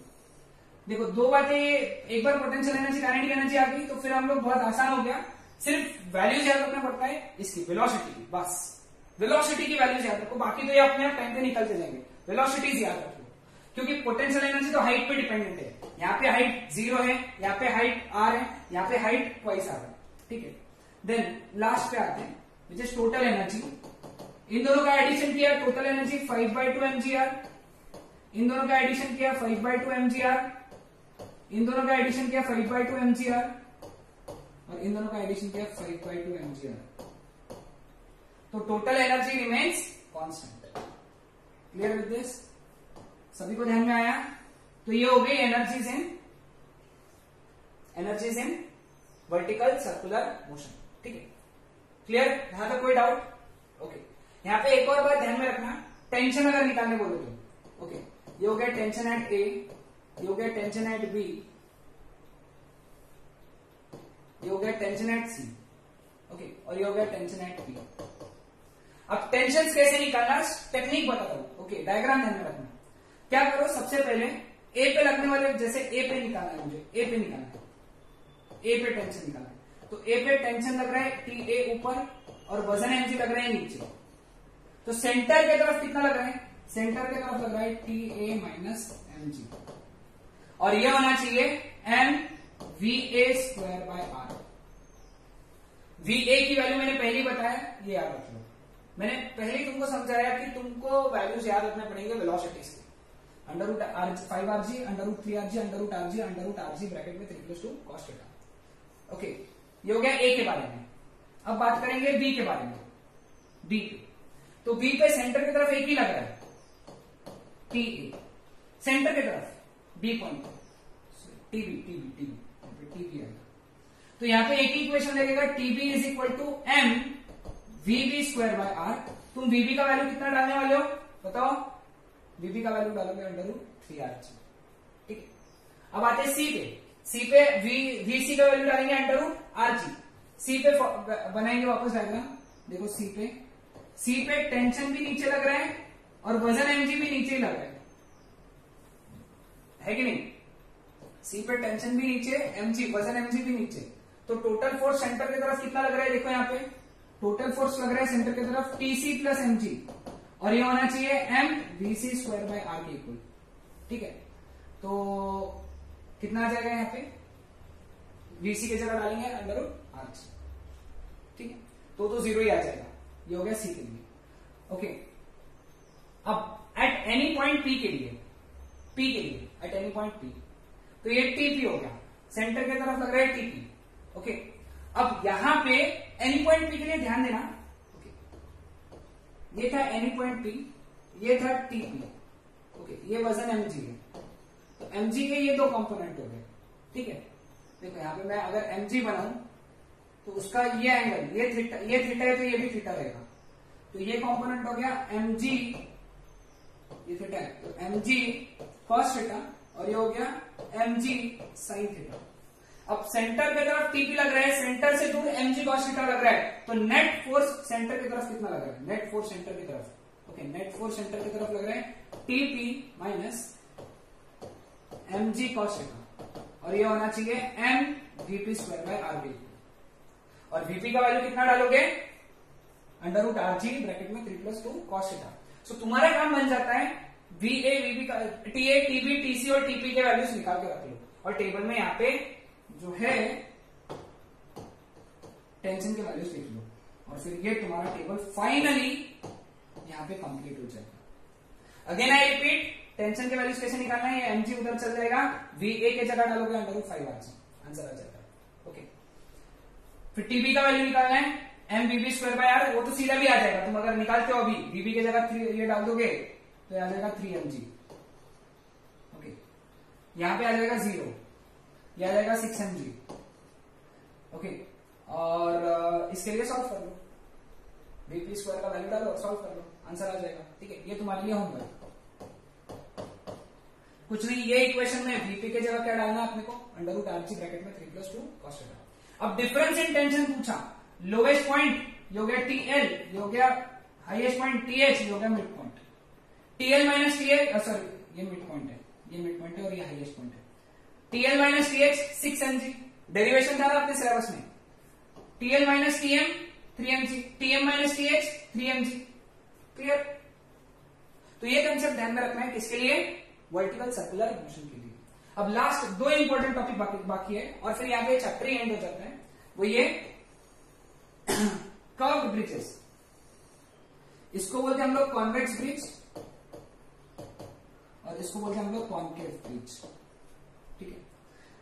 देखो दो बातें, एक बार पोटेंशियल एनर्जी काइनेटिक एनर्जी आ गई तो फिर हम लोग बहुत आसान हो गया, सिर्फ वैल्यूज याद रखना पड़ता है इसकी, वेलोसिटी की, बस वेलोसिटी की वैल्यूज याद रखो, बाकी तो ये अपने आप टाइम पे निकलते जाएंगे। वेलोसिटीज याद रखो, क्योंकि पोटेंशियल एनर्जी तो हाइट पे डिपेंडेंट है। यहाँ पे हाइट 0 है, यहाँ पे हाइट r है, यहाँ पे हाइट ट्वाइस r है, ठीक है। देन लास्ट पे आते हैं विच इज टोटल एनर्जी। इन दोनों का एडिशन किया, टोटल एनर्जी 5/2 mgr, इन दोनों का एडिशन किया 5/2 mgr, इन दोनों का एडिशन किया 5/2 mgr, और इन दोनों का एडिशन किया 5/2 mgr। तो total energy remains constant. Clear with this? सभी को ध्यान में आया? तो ये हो गई energies in vertical circular motion, ठीक है। क्लियर? यहां तक कोई डाउट? ओके। यहां पे एक और बात ध्यान में रखना, टेंशन अगर निकालने बोलो तो, ओके, ये हो गया टेंशन एट ए, ये हो गया टेंशन एट बी, ये हो गया टेंशन एट सी, ओके, और ये हो गया टेंशन एट बी। अब टेंशन कैसे निकालना टेक्निक बताता हूं, ओके, डायग्राम ध्यान में रखना। क्या करो, सबसे पहले ए पे लगने वाले, जैसे ए पे निकालना है मुझे, ए पे निकालना है, ए पे टेंशन निकालना है, तो ए पे टेंशन लग रहा है टी ए ऊपर और वजन एमजी लग रहा है नीचे। तो सेंटर की तरफ कितना लग रहा है? सेंटर की तरफ लग रहा है टी ए माइनस एमजी, और ये होना चाहिए M V A square by R. V A की वैल्यू मैंने पहले ही बताया, ये याद रख लो। मैंने पहले ही तुमको समझाया कि तुमको वैल्यूज याद रखने पड़ेंगे वेलोसिटीज के। √5rg, √3rg, √rg, √rg bracket में 3 + 2 cos थीटा। ओके, ये हो गया ए के बारे में। अब बात करेंगे बी के बारे में। बी पे, तो बी पे सेंटर की तरफ एक ही लग रहा है, टी ए, सेंटर की तरफ बी पॉइंट, टीबी आएगा। तो यहां पे एक ही इक्वेशन लगेगा, TB is equal to M VB square by R. तुम वीबी का वैल्यू कितना डालने वाले हो बताओ? वीबी का वैल्यू डालोगे √3rg, ठीक है। अब आते हैं सी पे। सी पे वीसी का वैल्यू डालेंगे √rg। सी पे बनाएंगे वापस डायग्राम। देखो सी पे टेंशन भी नीचे लग रहा है और वजन एमजी भी नीचे ही लग रहा है कि नहीं? सी पे टेंशन भी नीचे, एमजी वजन एमजी भी नीचे। तो टोटल फोर्स सेंटर की तरफ कितना लग रहा है? देखो यहाँ पे टोटल फोर्स लग रहा है सेंटर की तरफ टीसी प्लस एमजी, और ये होना चाहिए M VC square by R के इक्वल, ठीक है। तो कितना आ जाएगा यहाँ पे? वीसी की जगह डालेंगे √rg, ठीक है, तो 0 ही आ जाएगा। ये हो गया सी के लिए, ओके। अब एट एनी पॉइंट पी के लिए एट एनी पॉइंट पी, तो ये टीपी हो गया, सेंटर की तरफ लग रहा है टीपी, ओके। अब यहां पे एनी पॉइंट पी के लिए ध्यान देना, ये था एनी पॉइंट पी, ये था टीपी, ओके, ये वजन एमजी है। तो एमजी के ये दो कंपोनेंट हो गए, ठीक है। देखो यहां पे मैं अगर एमजी बनाऊं तो उसका ये एंगल, ये थीटा है तो ये भी थीटा रहेगा। तो ये कंपोनेंट हो गया एमजी, ये थीटा है तो एमजी कॉस थीटा, और ये हो गया एमजी साइन थीटा। अब सेंटर की तरफ टीपी लग रहा है, सेंटर से दूर एमजी कॉस थीटा लग रहा है, तो नेट फोर्स सेंटर की तरफ कितना लग रहा है? नेट फोर्स सेंटर की तरफ, ओके, नेट फोर्स सेंटर की तरफ लग रहा है TP minus MG cos theta, और ये होना चाहिए M VP square by R B. और वीपी का वैल्यू कितना डालोगे? √rg ब्रैकेट में 3 + 2 cos थीटा। सो तुम्हारा काम बन जाता है वीए वीबी का, टीए टीबी टीसी और टीपी के वैल्यूज निकाल के रख लो, और टेबल में यहाँ पे जो है टेंशन के वैल्यूज लिख लो, और फिर ये तुम्हारा टेबल फाइनली यहां पे कंप्लीट हो जाएगा। अगेन आई रिपीट, टेंशन के वैल्यूज कैसे निकालना है? ये एमजी उधर चल जाएगा, वीए के जगह डालोगे √5rg, आंसर आ जाएगा, ओके। फिर टीबी का वैल्यू निकालना है M VB square by R, वो तो सीधा भी आ जाएगा, तुम अगर निकालते हो अभी वीबी की जगह 3 ये डाल दोगे तो आ जाएगा 3mg, ओके। यहां पे आ जाएगा 0, ये आ जाएगा 6mg, ओके। और इसके लिए सॉल्व कर लो, वीपी स्क्वायर का वैल्यू डालो और सॉल्व कर लो, आंसर आ जाएगा, ठीक है। ये तुम्हारे लिए होमवर्क, कुछ नहीं। ये इक्वेशन में वीपी के जगह क्या डालना अपने को? √rg ब्रैकेट में 3 + 2 cos थीटा। अब डिफरेंस इन टेंशन पूछा, लोवेस्ट पॉइंट ये हो गया टीएल, ये हो गया हाईएस्ट पॉइंट टीएच, ये हो गया mid point. TL minus TH, sorry ये मिड पॉइंट है, ये मिड पॉइंट है और ये हाईएस्ट पॉइंट है। TL minus TH 6 mg, derivation था आपके सिलेबस में। TL minus TM 3 mg, TM minus TH 3 mg। Clear? तो ये कंसेप्ट ध्यान में रखना है किसके लिए? वर्टिकल सर्कुलर मोशन के लिए। अब लास्ट 2 इंपॉर्टेंट टॉपिक बाकी है और फिर यहाँ पे चैप्टर ही एंड हो जाता है, वो ये कर्व्ड ब्रिजेस। इसको बोलते हैं हम लोग कॉन्वेक्स ब्रिज और इसको बोलते हैं हम लोग कॉन्केव ब्रिज। ठीक है,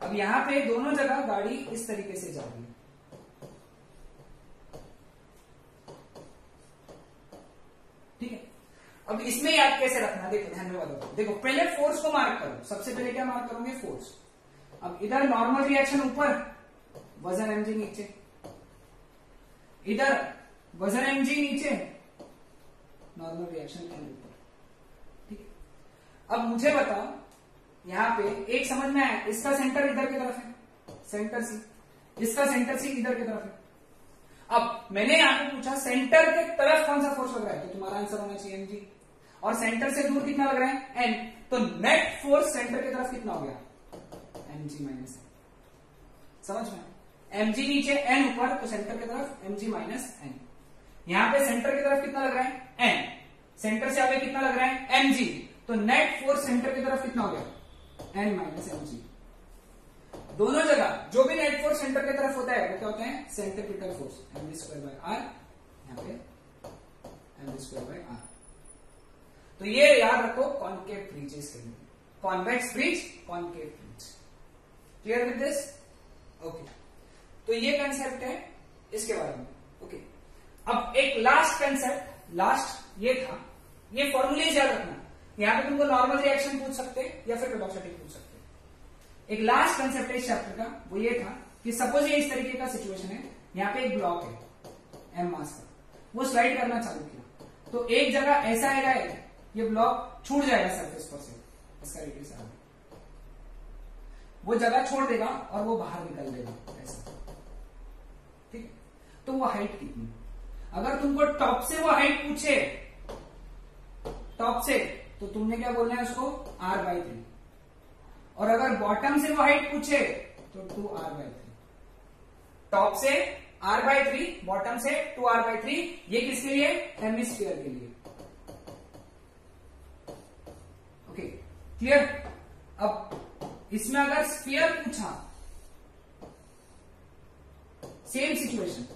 अब यहां पे दोनों जगह गाड़ी इस तरीके से जा रही है। ठीक है, अब इसमें याद कैसे रखना, देखो ध्यान में बताओ। देखो पहले फोर्स को मार्क करो, सबसे पहले क्या मार्क करोगे? फोर्स। अब इधर नॉर्मल रिएक्शन ऊपर, वजन mg नीचे, इधर वजन mg नीचे, नॉर्मल रिएक्शन एल ऊपर। ठीक है, अब मुझे बताओ यहां पे एक समझ में आया, इसका सेंटर इधर की तरफ है, सेंटर सी, इसका सेंटर सी इधर की तरफ है। अब मैंने यहां पे पूछा सेंटर के तरफ कौन सा फोर्स लग रहा है, तो तुम्हारा आंसर होना चाहिए mg। और सेंटर से दूर कितना लग रहा है? n। तो नेट फोर्स सेंटर की तरफ कितना हो गया? mg minus n। समझ में? mg नीचे n ऊपर, तो सेंटर की तरफ mg माइनस n। यहां पे सेंटर की तरफ कितना लग रहा है? n। सेंटर से आगे कितना लग रहा है? mg। तो नेट फोर्स सेंटर की तरफ कितना हो गया? n minus mg। दोनों जगह जो भी नेट फोर्स सेंटर की तरफ होता है वो क्या होता है? Centripetal force, mv square by r। यहाँ पे mv स्क्वायर बाय r। तो ये याद रखो कॉन्केव ब्रिजेस के लिए, convex bridge, concave bridge. Clear with this? Okay, तो ये कंसेप्ट है इसके बारे में। ओके, अब एक लास्ट कंसेप्ट, लास्ट ये था, ये फॉर्मूलेज याद रखना। यहां पे तुमको नॉर्मल रिएक्शन पूछ सकते या फिर वेलोसिटी पूछ सकते। एक लास्ट कंसेप्ट है इस चैप्टर का, वो ये था कि सपोज ये इस तरीके का सिचुएशन है, यहाँ पे एक ब्लॉक है m मास का, वो स्लाइड करना चालू किया, तो एक जगह ऐसा आएगा, ये ब्लॉक छूट जाएगा सरफेस पर से, इस तरीके से वो जगह छोड़ देगा और वो बाहर निकल देगा ऐसा। ठीक है, तो वो हाइट कितनी? अगर तुमको टॉप से वो हाइट पूछे, टॉप से, तो तुमने क्या बोलना है उसको? r/3। और अगर बॉटम से वो हाइट पूछे तो 2r/3। टॉप से r/3, बॉटम से 2r/3। ये किसके लिए? हेमिस्फीयर के लिए। Okay, clear? अब इसमें अगर स्फीयर पूछा, सेम सिचुएशन,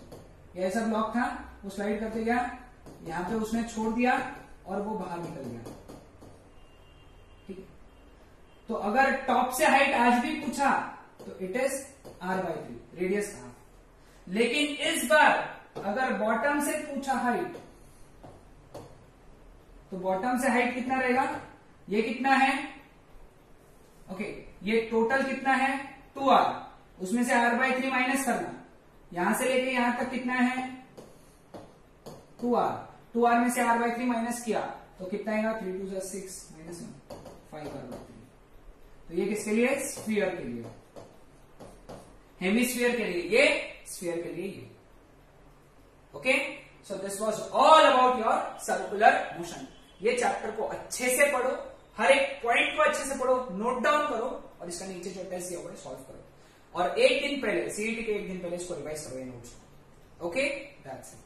ऐसा ब्लॉक था, वो स्लाइड करते गया, यहां पे उसने छोड़ दिया और वो बाहर निकल गया। ठीक है, तो अगर टॉप से हाइट आज भी पूछा तो इट इज r/3, रेडियस का। लेकिन इस बार अगर बॉटम से पूछा हाइट, तो बॉटम से हाइट कितना रहेगा? ये कितना है? ओके, ये टोटल कितना है? 2r। उसमें से r/3 माइनस करना, यहां से लेके यहां तक कितना है? 2r। 2r में से r/3 माइनस किया तो कितना आएगा? 3 2 6 माइनस 1 5r/3। तो ये किसके लिए? स्फीयर के लिए, हेमिस्फीयर के लिए ये, स्फीयर के लिए ये। Okay, so this was all about your circular motion. ये चैप्टर को अच्छे से पढ़ो, हर एक पॉइंट को अच्छे से पढ़ो, नोट डाउन करो और इसका नीचे जो टेस्ट दिया हुआ है सॉल्व करो। और एक दिन पहले, सीईटी के एक दिन पहले इसको रिवाइज करो ये नोट्स। Okay, that's it.